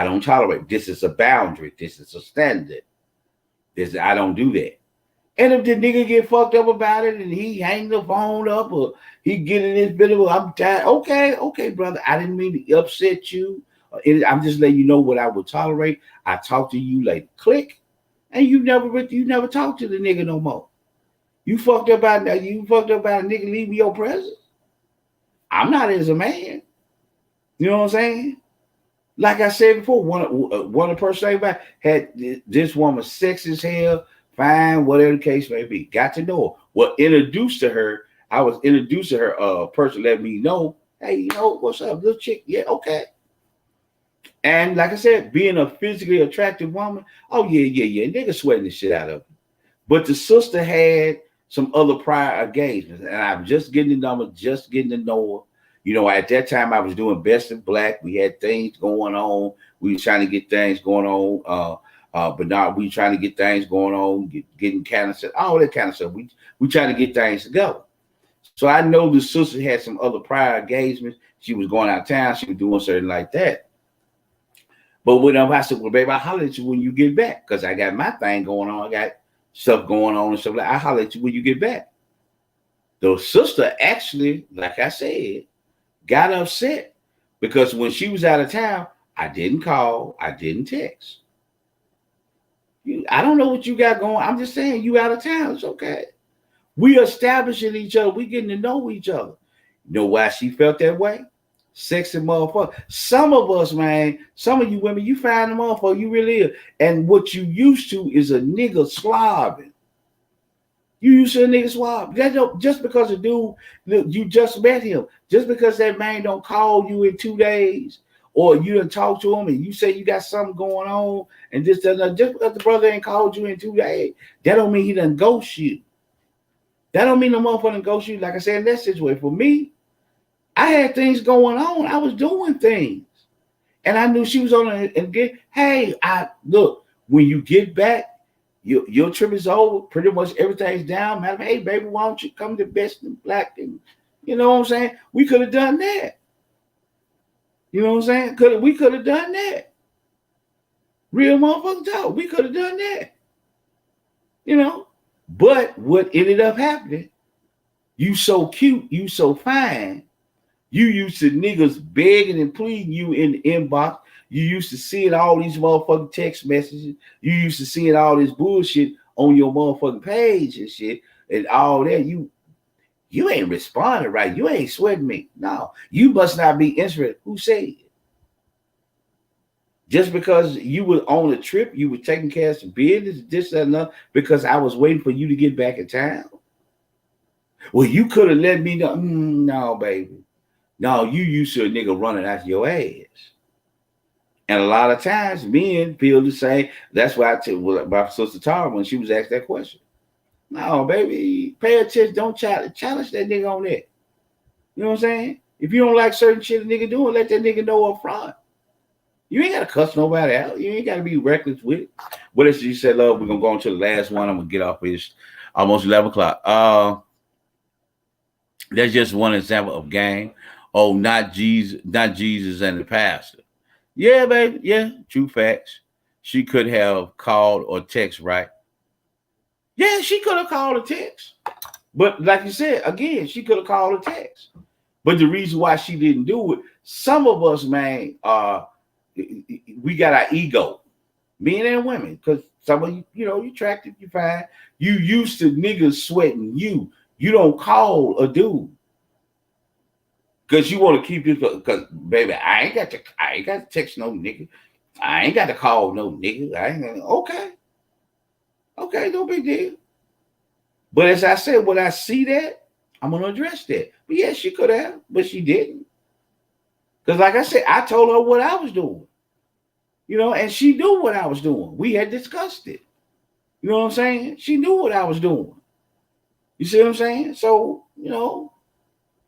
don't tolerate. This is a boundary. This is a standard. I don't do that. And if the nigga get fucked up about it and he hang the phone up or he get in his bit of, I'm tired. Okay, brother. I didn't mean to upset you. I'm just letting you know what I would tolerate. I talk to you like click, and you never talk to the nigga no more. You fucked up about a nigga leaving your presence. I'm not as a man. You know what I'm saying? Like I said before, one person had this woman sex as hell, fine, whatever the case may be. Got to know her. I was introduced to her, a person let me know, Hey, you know, what's up, little chick? Yeah, okay. And like I said, being a physically attractive woman, oh yeah, yeah, yeah, nigga sweating the shit out of her. But the sister had some other prior engagements, and I'm just getting to know her, just getting to know her. You know, at that time I was doing Best in Black. We had things going on. We were trying to get things going on. But now we trying to get things going on, getting kind of stuff, all that kind of stuff. We trying to get things together. So I know the sister had some other prior engagements. She was going out of town. She was doing something like that. But when I said, well, baby, I'll holler at you when you get back because I got my thing going on. I got stuff going on and stuff like that. I'll holler at you when you get back. The sister actually, like I said, got upset because when she was out of town, I didn't call, I didn't text. I don't know what you got going. I'm just saying you out of town. It's okay. We establishing each other. We getting to know each other. You know why she felt that way? Sexy motherfucker. Some of us, man, some of you women, you find the motherfucker, you really is. And what you used to is a nigga slobbing. You used to a nigga slob. Just because a dude, you just met him, just because that man don't call you in 2 days, or you didn't talk to him and you say you got something going on, and just because the brother ain't called you in 2 days, that don't mean he done ghost you. That don't mean the motherfucker ghost you. Like I said, in that situation, for me, I had things going on. I was doing things. And I knew she was on it and hey, look, when you get back, your trip is over. Pretty much everything's down. Matter of fact, hey, baby, why don't you come to Best in Black? And you know what I'm saying? We could have done that. You know what I'm saying? We could have done that. Real motherfucking talk. We could have done that. You know? But what ended up happening, you so cute, you so fine. You used to niggas begging and pleading you in the inbox. You used to seeing all these motherfucking text messages. You used to seeing all this bullshit on your motherfucking page and shit and all that. You ain't responding right. You ain't sweating me. No, you must not be interested. Who said it? Just because you were on a trip, you were taking care of some business, this and that, because I was waiting for you to get back in town. Well, you could have let me know. No, baby. No, you used to a nigga running after your ass. And a lot of times men feel the same. That's why I tell my sister Tara when she was asked that question. No, baby, pay attention. Don't challenge that nigga on that. You know what I'm saying? If you don't like certain shit a nigga doing, let that nigga know up front. You ain't got to cuss nobody out. You ain't got to be reckless with it. What else you said, love? We're going to go on to the last one. I'm going to get off this almost 11 o'clock. That's just one example of game. Oh, not Jesus and the pastor. Yeah, baby. Yeah, true facts. She could have called or text, right? Yeah, she could have called or text. But like you said, again, she could have called or text. But the reason why she didn't do it, some of us, man, we got our ego, men and women, because some of you, you know, you attractive, you fine. You used to niggas sweating you. You don't call a dude. Because you want to keep this, because baby, I ain't got to text no nigga. I ain't got to call no nigga. Okay, no big deal. But as I said, when I see that, I'm gonna address that. But yeah, she could have, but she didn't. Because like I said, I told her what I was doing. You know, and she knew what I was doing. We had discussed it. You know what I'm saying? She knew what I was doing. You see what I'm saying? So, you know,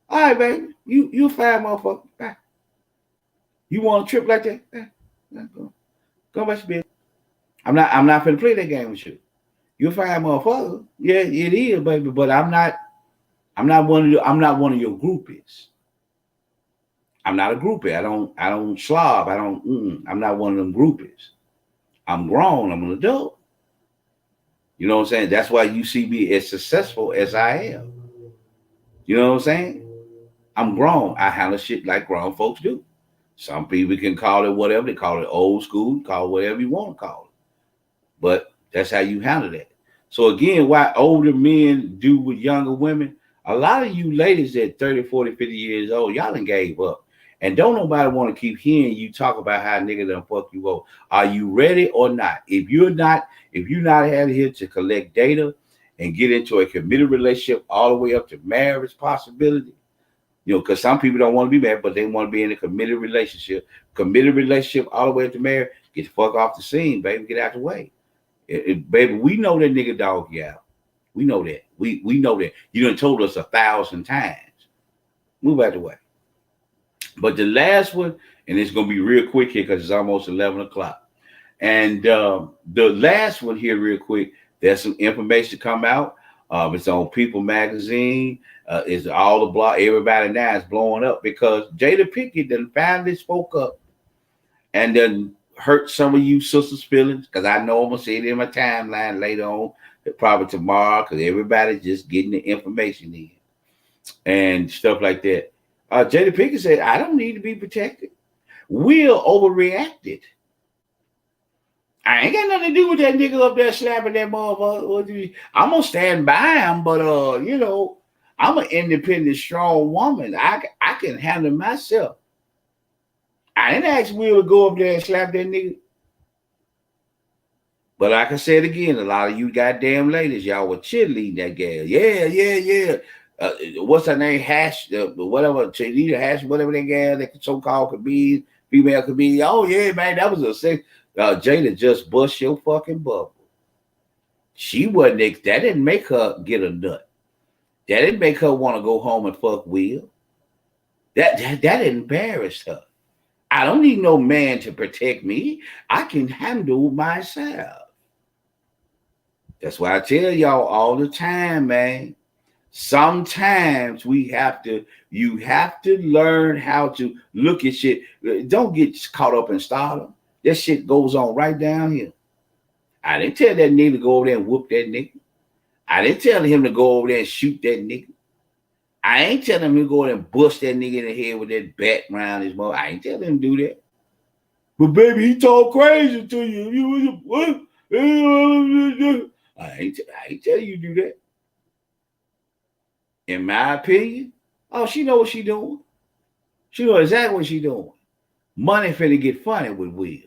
all right, baby. You a fine motherfucker. Bye. You want a trip like that? Go back to bed. I'm not finna play that game with you. You a fine motherfucker. Yeah, it is, baby. But I'm not one of your groupies. I'm not a groupie. I don't slob. I'm not one of them groupies. I'm grown. I'm an adult. You know what I'm saying? That's why you see me as successful as I am. You know what I'm saying? I'm grown. I handle shit like grown folks do. Some people can call it whatever. They call it old school. Call it whatever you want to call it. But that's how you handle that. So again, why older men do with younger women, a lot of you ladies at 30, 40, 50 years old, y'all done gave up. And don't nobody want to keep hearing you talk about how nigga done fuck you up. Are you ready or not? If you're not out here to collect data and get into a committed relationship all the way up to marriage possibility, Because some people don't want to be married, but they want to be in a committed relationship. Committed relationship all the way up to marriage. Get the fuck off the scene, baby. Get out the way. Baby, we know that nigga dog you out. We know that. We know that. You done told us 1,000 times. Move out the way. But the last one, and it's gonna be real quick here because it's almost 11 o'clock. And the last one here, real quick, there's some information come out. It's on People Magazine. It's all the blog. Everybody now is blowing up because Jada Pinkett then finally spoke up and then hurt some of you sisters' feelings. Because I know I'm gonna see it in my timeline later on, probably tomorrow, because everybody's just getting the information in and stuff like that. Jada Pinkett said, "I don't need to be protected. Will overreacted. I ain't got nothing to do with that nigga up there slapping that motherfucker. I'm gonna stand by him, but I'm an independent, strong woman. I can handle myself. I didn't ask Will to go up there and slap that nigga. But like I said again, a lot of you goddamn ladies, y'all were cheerleading that gal. Yeah. What's her name? Hash, whatever, Chelita Hash, whatever that gal, that so-called comedian, female comedian. Oh yeah, man, that was a sick. Jada just bust your fucking bubble. She wasn't. That didn't make her get a nut. That didn't make her want to go home and fuck Will. That embarrassed her. I don't need no man to protect me. I can handle myself. That's why I tell y'all all the time, man. Sometimes you have to learn how to look at shit. Don't get caught up in stardom. That shit goes on right down here. I didn't tell that nigga to go over there and whoop that nigga. I didn't tell him to go over there and shoot that nigga. I ain't telling him to go over there and bust that nigga in the head with that bat around his mouth. I ain't telling him to do that. But baby, he talk crazy to you. What? I ain't telling you to do that. In my opinion, she know what she doing. She know exactly what she doing. Money finna get funny with Will.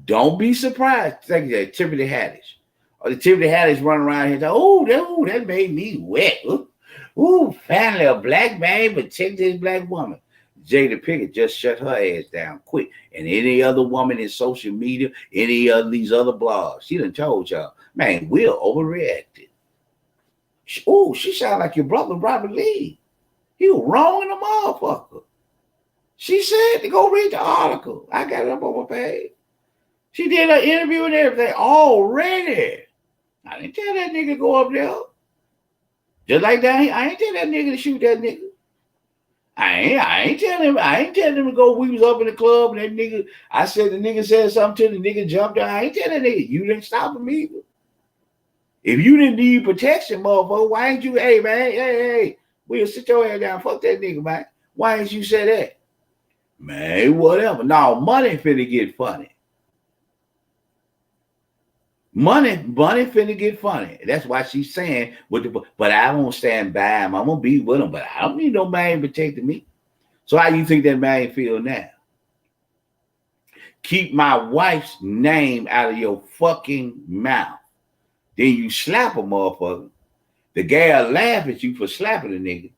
Don't be surprised. Think that Tiffany Haddish. Or the Tiffany Haddish running around here. That made me wet. Ooh, finally a black man protect this black woman. Jada Pinkett just shut her ass down quick. And any other woman in social media, any of these other blogs, she done told y'all, man, Will overreacted. She sound like your brother Robert Lee. He was wrong in the motherfucker. She said to go read the article. I got it up on my page. She did an interview and everything already. I didn't tell that nigga to go up there. Just like that, I ain't tell that nigga to shoot that nigga. I ain't telling him to go. We was up in the club and that nigga, I said the nigga said something to the nigga jumped out. I ain't telling that nigga. You didn't stop him either. If you didn't need protection, motherfucker, why ain't you, hey man, hey, we'll sit your head down, fuck that nigga, man. Why ain't you say that? Man, whatever. No, money finna get funny. Money finna get funny. That's why she's saying, but I won't stand by him. I'm gonna be with him, but I don't need no man protecting me. So how you think that man feel now? Keep my wife's name out of your fucking mouth. Then you slap a motherfucker. The gal laugh at you for slapping a nigga.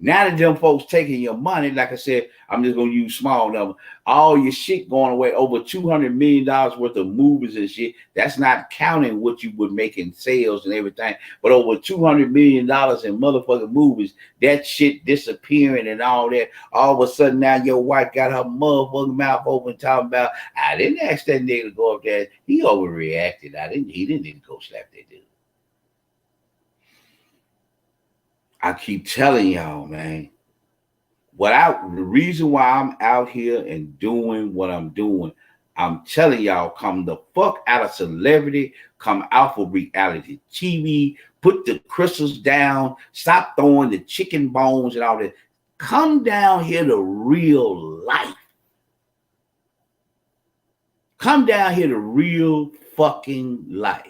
Now that them folks taking your money, like I said, I'm just going to use small number. All your shit going away, over $200 million worth of movies and shit. That's not counting what you would make in sales and everything. But over $200 million in motherfucking movies, that shit disappearing and all that. All of a sudden now your wife got her motherfucking mouth open talking about, I didn't ask that nigga to go up there. He overreacted. He didn't need to go slap that dude. I keep telling y'all, man, the reason why I'm out here and doing what I'm doing, I'm telling y'all, come the fuck out of celebrity, come out for reality TV, put the crystals down, stop throwing the chicken bones and all that. Come down here to real life. Come down here to real fucking life.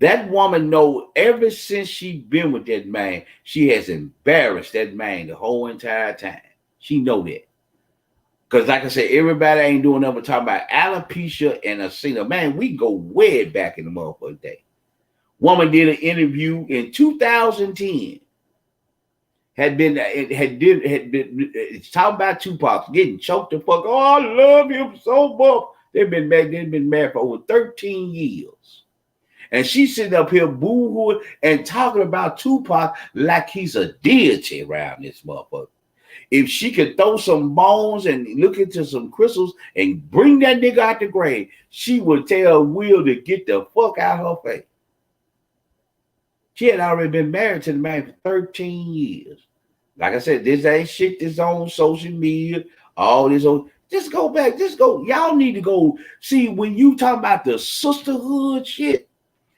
That woman know ever since she been with that man, she has embarrassed that man the whole entire time. She know that. Because like I said, everybody ain't doing nothing but talking about alopecia and a single. Man, we go way back in the motherfucking day. Woman did an interview in 2010. it's talking about Tupac getting choked the fuck. Oh, I love him so much. They've been married for over 13 years. And she's sitting up here boo-hooing and talking about Tupac like he's a deity around this motherfucker. If she could throw some bones and look into some crystals and bring that nigga out the grave, she would tell Will to get the fuck out of her face. She had already been married to the man for 13 years. Like I said, this ain't shit that's on social media, all this old. Just go back, just go. Y'all need to go see when you talk about the sisterhood shit.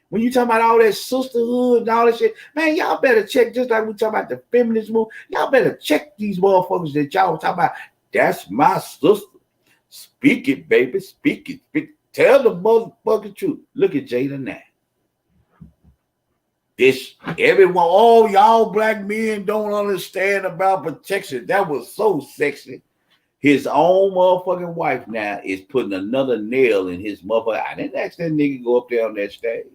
When you talk about all that sisterhood and all that shit, man, y'all better check, just like we talk about the feminist move, y'all better check these motherfuckers that y'all talk about. That's my sister. Speak it, baby. Speak it. Tell the motherfucking truth. Look at Jada now. This everyone, oh, y'all black men don't understand about protection. That was so sexy. His own motherfucking wife now is putting another nail in his motherfucker. I didn't ask that nigga go up there on that stage.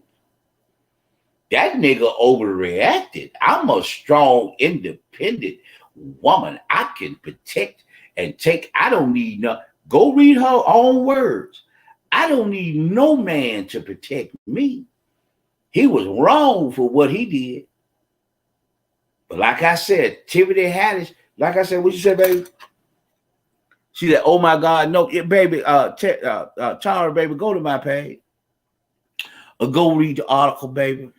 That nigga overreacted. I'm a strong, independent woman. I can protect and take. I don't need no. Go read her own words. I don't need no man to protect me. He was wrong for what he did. But like I said, Tiffany Haddish, like I said, what you said, baby? She said, oh my God, no, baby, Tara, baby, go to my page. Or go read the article, baby.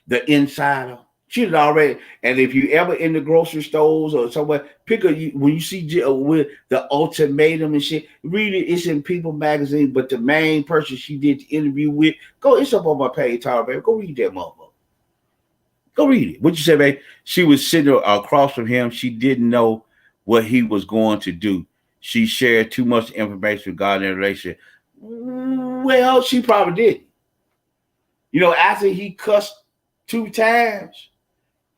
The Insider. She had already, and if you ever in the grocery stores or somewhere, pick when you see with the ultimatum and shit, read it. It's in People magazine, but the main person she did the interview with, it's up on my page, Tara, baby. Go read that motherfucker. Go read it. What you say, baby? She was sitting across from him. She didn't know what he was going to do. She shared too much information regarding their relationship. Well, she probably did. After he cussed 2 times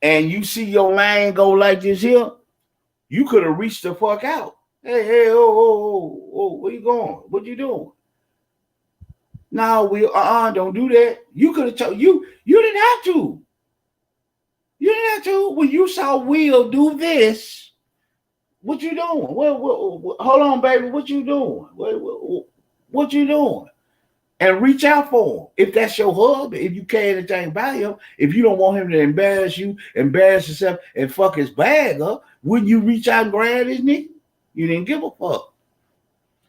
and you see your line go like this here, you could have reached the fuck out. Hey, oh, where you going? What you doing? No, don't do that. You could have told you didn't have to. You didn't have to. When you saw Will do this, what you doing? What, hold on, baby. What you doing? What you doing? And reach out for him. If that's your husband, if you care anything about him, if you don't want him to embarrass you, embarrass yourself, and fuck his bag up, wouldn't you reach out and grab his nigga? You didn't give a fuck.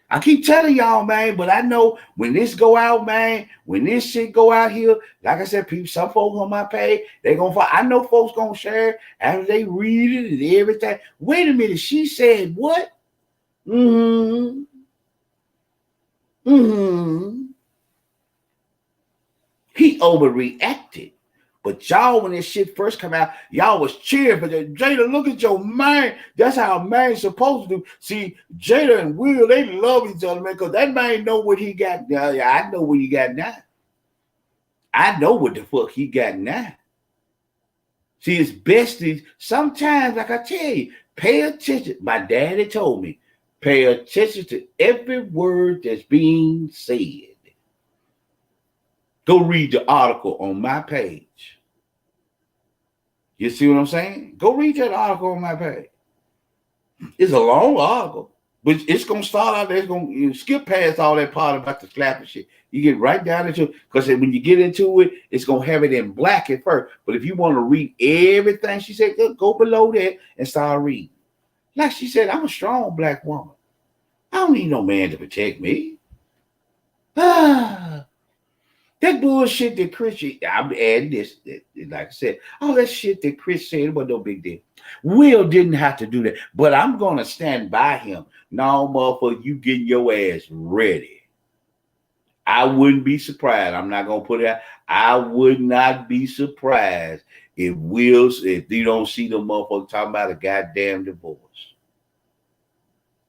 I keep telling y'all, man, but I know when this go out, man, when this shit go out here, like I said, some folks on my page, they gonna fuck. I know folks gonna share it after they read it and everything. Wait a minute, she said what? He overreacted. But y'all, when this shit first come out, y'all was cheering for that. Jada, look at your man. That's how a man's supposed to do. See, Jada and Will, they love each other, man, because that man know what he got now. I know what he got now. I know what the fuck he got now. See, it's best to, sometimes, like I tell you, pay attention. My daddy told me, pay attention to every word that's being said. Go read the article on my page. You see what I'm saying? Go read that article on my page. It's a long article, but it's going to start out there. It's going to skip past all that part about the slapping shit. You get right down into it, because when you get into it, it's going to have it in black at first. But if you want to read everything she said, go below that and start reading. Like she said, I'm a strong black woman. I don't need no man to protect me. That bullshit that Chris, I'm adding this, like I said, all that shit that Chris said, it wasn't no big deal. Will didn't have to do that, but I'm going to stand by him. No, motherfucker, you getting your ass ready. I wouldn't be surprised. I'm not going to put it out. I would not be surprised if you don't see the motherfucker talking about a goddamn divorce.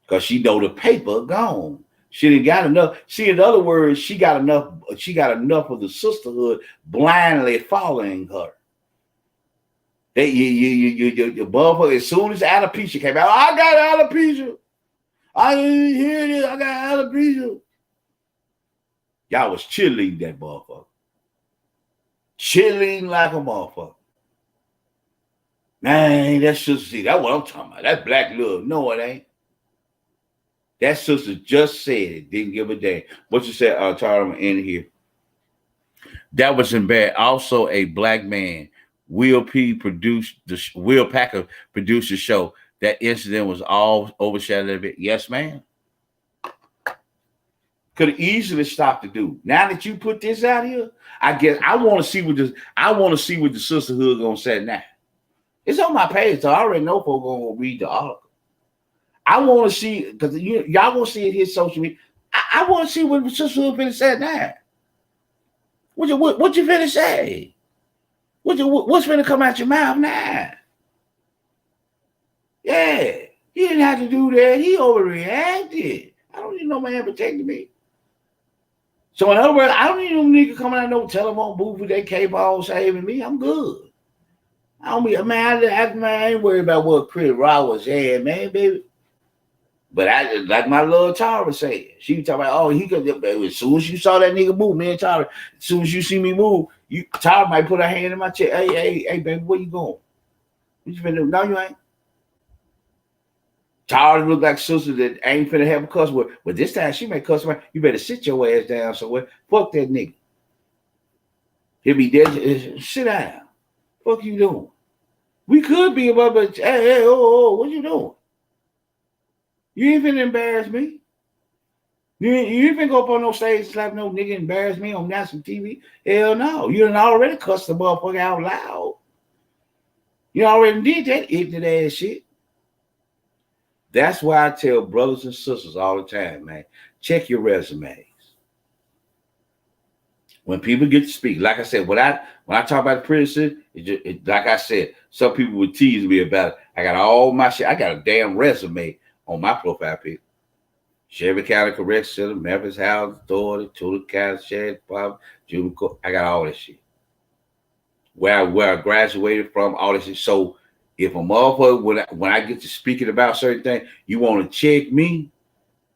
Because she know the paper gone. She didn't got enough. See, in other words, she got enough of the sisterhood blindly following her. Your motherfucker, as soon as alopecia came out, I got alopecia. I didn't hear this. I got alopecia. Y'all was chilling that motherfucker. Chilling like a motherfucker. Man, that sister, see, that's what I'm talking about. That's black love. No, it ain't. That sister just said it. Didn't give a damn. What you said, Tara, I'm in here. That was in bad. Also, a black man, Will Packer produced the show. That incident was all overshadowed a bit. Yes, ma'am. Could have easily stopped the dude. Now that you put this out here, I guess I want to see what this. I want to see what the sisterhood gonna say now. It's on my page, so I already know folks gonna read the article. I want to see because y'all gonna see it here social media. I want to see what the sisterhood finna say now. What you finna say? What's finna come out your mouth now? Yeah, he didn't have to do that. He overreacted. I don't need no man protecting me. So in other words, I don't need no nigga coming out no telephone booth with that K-ball saving me. I'm good. I don't be man. I ain't worried about what Chris Rock was saying, man, baby. But I like my little Tara said. She was talking about, oh, he could as soon as you saw that nigga move, man, Tara, as soon as you see me move, Tara might put her hand in my chest. Hey, baby, where you going? What you finna do? No, you ain't. Tara look like sister that ain't finna have a cuss word. But this time she may cuss word. You better sit your ass down somewhere. Fuck that nigga. He'll be dead. Sit down. Fuck you doing? We could be above, but hey, what you doing? You ain't finna embarrass me. You ain't finna go up on no stage and slap no nigga embarrass me on national TV. Hell no. You done already cussed the motherfucker out loud. You already did that ignorant ass shit. That's why I tell brothers and sisters all the time, man, check your resumes. When people get to speak, like I said, when I talk about the prison, like I said, some people would tease me about it. I got all my shit. I got a damn resume on my profile pic. Shelby County Correction Center, Memphis House Authority, Tulip County Sheriff's Department, Juvenile Court. I got all that shit. Where I graduated from, all this shit. So if a motherfucker, when I get to speaking about certain things, you want to check me,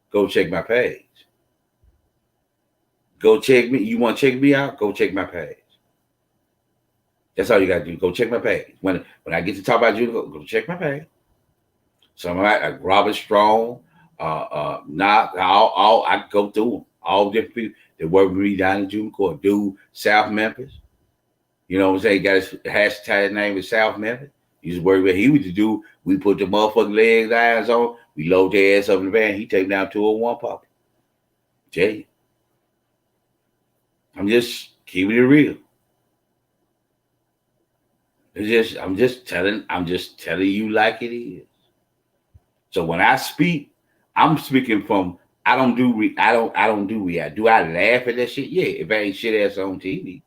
go check my page. Go check me. You want to check me out? Go check my page. That's all you got to do. Go check my page. When I get to talk about you, go check my page. Somebody like Robert Strong, I go through them. All different people that work with me down in Juvenile Court. Dude, South Memphis. You know what I'm saying? He got his hashtag name is South Memphis. He just worried about he was the dude. We put the motherfucking legs irons on. We load their ass up in the van. He take down 201 pop. Tell you. I'm just keeping it real. I'm just telling you like it is. So when I speak, I'm speaking from I don't do react. Do I laugh at that shit? Yeah, if I ain't shit ass on TV.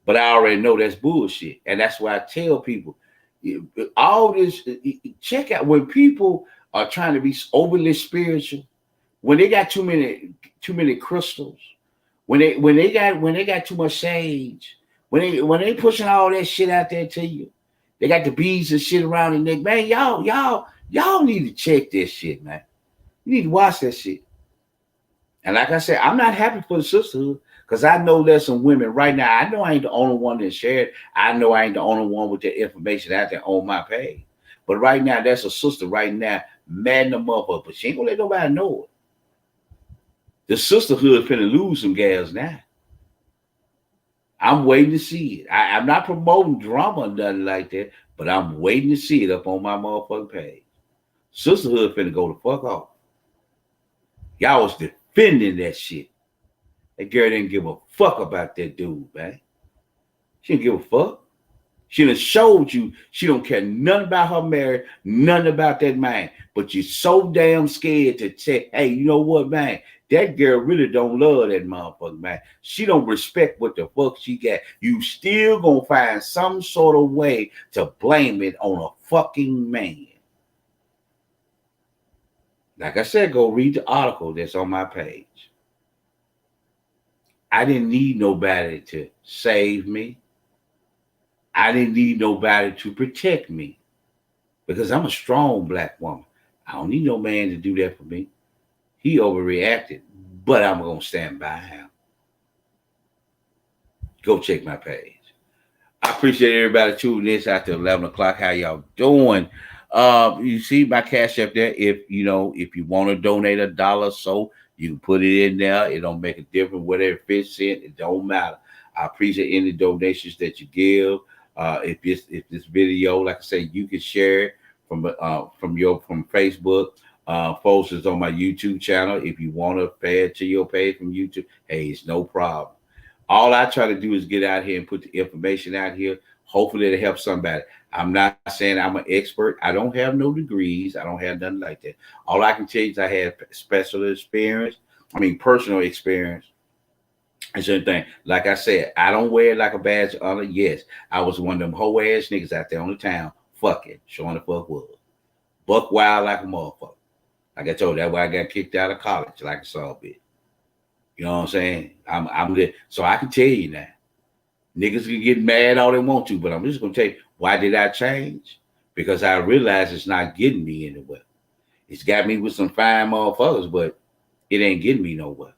But I already know that's bullshit. And that's why I tell people all this check out when people are trying to be overly spiritual, when they got too many crystals, when they got too much sage, when they pushing all that shit out there to you, they got the beads and shit around their neck, man. Y'all need to check this shit, man. You need to watch that shit. And like I said, I'm not happy for the sisterhood because I know there's some women right now. I know I ain't the only one that shared. I know I ain't the only one with that information out there on my page. But right now, there's a sister right now mad them up, but she ain't gonna let nobody know it. The sisterhood finna lose some gals now. I'm waiting to see it. I'm not promoting drama or nothing like that, but I'm waiting to see it up on my motherfucking page. Sisterhood finna go the fuck off. Y'all was defending that shit. That girl didn't give a fuck about that dude, man. She didn't give a fuck. She done showed you she don't care nothing about her marriage, nothing about that man. But you're so damn scared to say, hey, you know what, man? That girl really don't love that motherfucker, man. She don't respect what the fuck she got. You still gonna find some sort of way to blame it on a fucking man. Like I said, go read the article that's on my page. I didn't need nobody to save me. I didn't need nobody to protect me because I'm a strong black woman. I don't need no man to do that for me. He overreacted, but I'm going to stand by him. Go check my page. I appreciate everybody tuning in after 11 o'clock. How y'all doing? You see my cash up there. If you want to donate $1, so you can put it in there. It don't make a difference whether it fits in. It don't matter. I appreciate any donations that you give. If this video, like I say, you can share it from Facebook. Folks is on my YouTube channel. If you want to pay it to your page from YouTube, hey, it's no problem. All I try to do is get out here and put the information out here. Hopefully it'll help somebody. I'm not saying I'm an expert. I don't have no degrees. I don't have nothing like that. All I can tell you is I had special experience. I mean, personal experience and certain thing. Like I said, I don't wear it like a badge of honor. Yes, I was one of them hoe ass niggas out there on the town, fucking, showing the fuck was. Buck wild like a motherfucker. Like I told you, that's why I got kicked out of college, like a saw bitch. You know what I'm saying? I'm there. So I can tell you now. Niggas can get mad all they want to, but I'm just gonna tell you why did I change? Because I realized it's not getting me anywhere. It's got me with some fine motherfuckers, but it ain't getting me nowhere.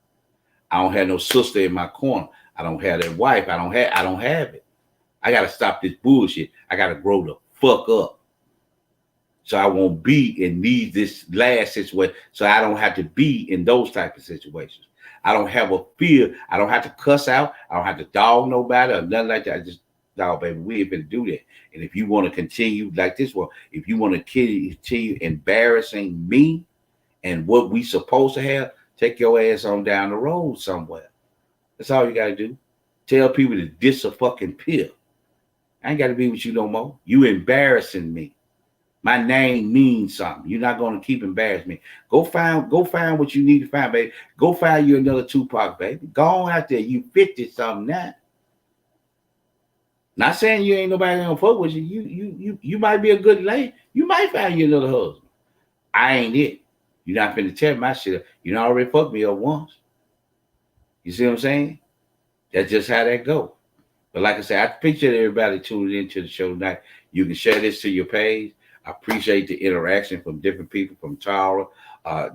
I don't have no sister in my corner. I don't have that wife. I don't have it. I gotta stop this bullshit. I gotta grow the fuck up. So I won't be in this last situation. So I don't have to be in those type of situations. I don't have a fear. I don't have to cuss out. I don't have to dog nobody or nothing like that. I just, dog, baby, we ain't finna do that. And if you want to continue like this one, if you want to continue embarrassing me and what we supposed to have, take your ass on down the road somewhere. That's all you gotta do. Tell people to diss a fucking pill. I ain't gotta be with you no more. You embarrassing me. My name means something. You're not gonna keep embarrassing me. Go find what you need to find, baby. Go find you another Tupac, baby. Go on out there. You 50 something now. Not saying you ain't nobody gonna fuck with you. You might be a good lady. You might find you another husband. I ain't it. You're not finna tear my shit up. You know, already fucked me up once. You see what I'm saying? That's just how that go. But like I said, I appreciate everybody tuning into the show tonight. You can share this to your page. I appreciate the interaction from different people, from Tara,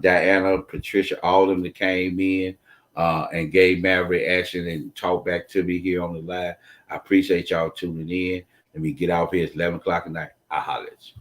Diana, Patricia, all of them that came in and gave my reaction and talked back to me here on the live. I appreciate y'all tuning in. Let me get off here. It's 11 o'clock at night. I'll holler at you.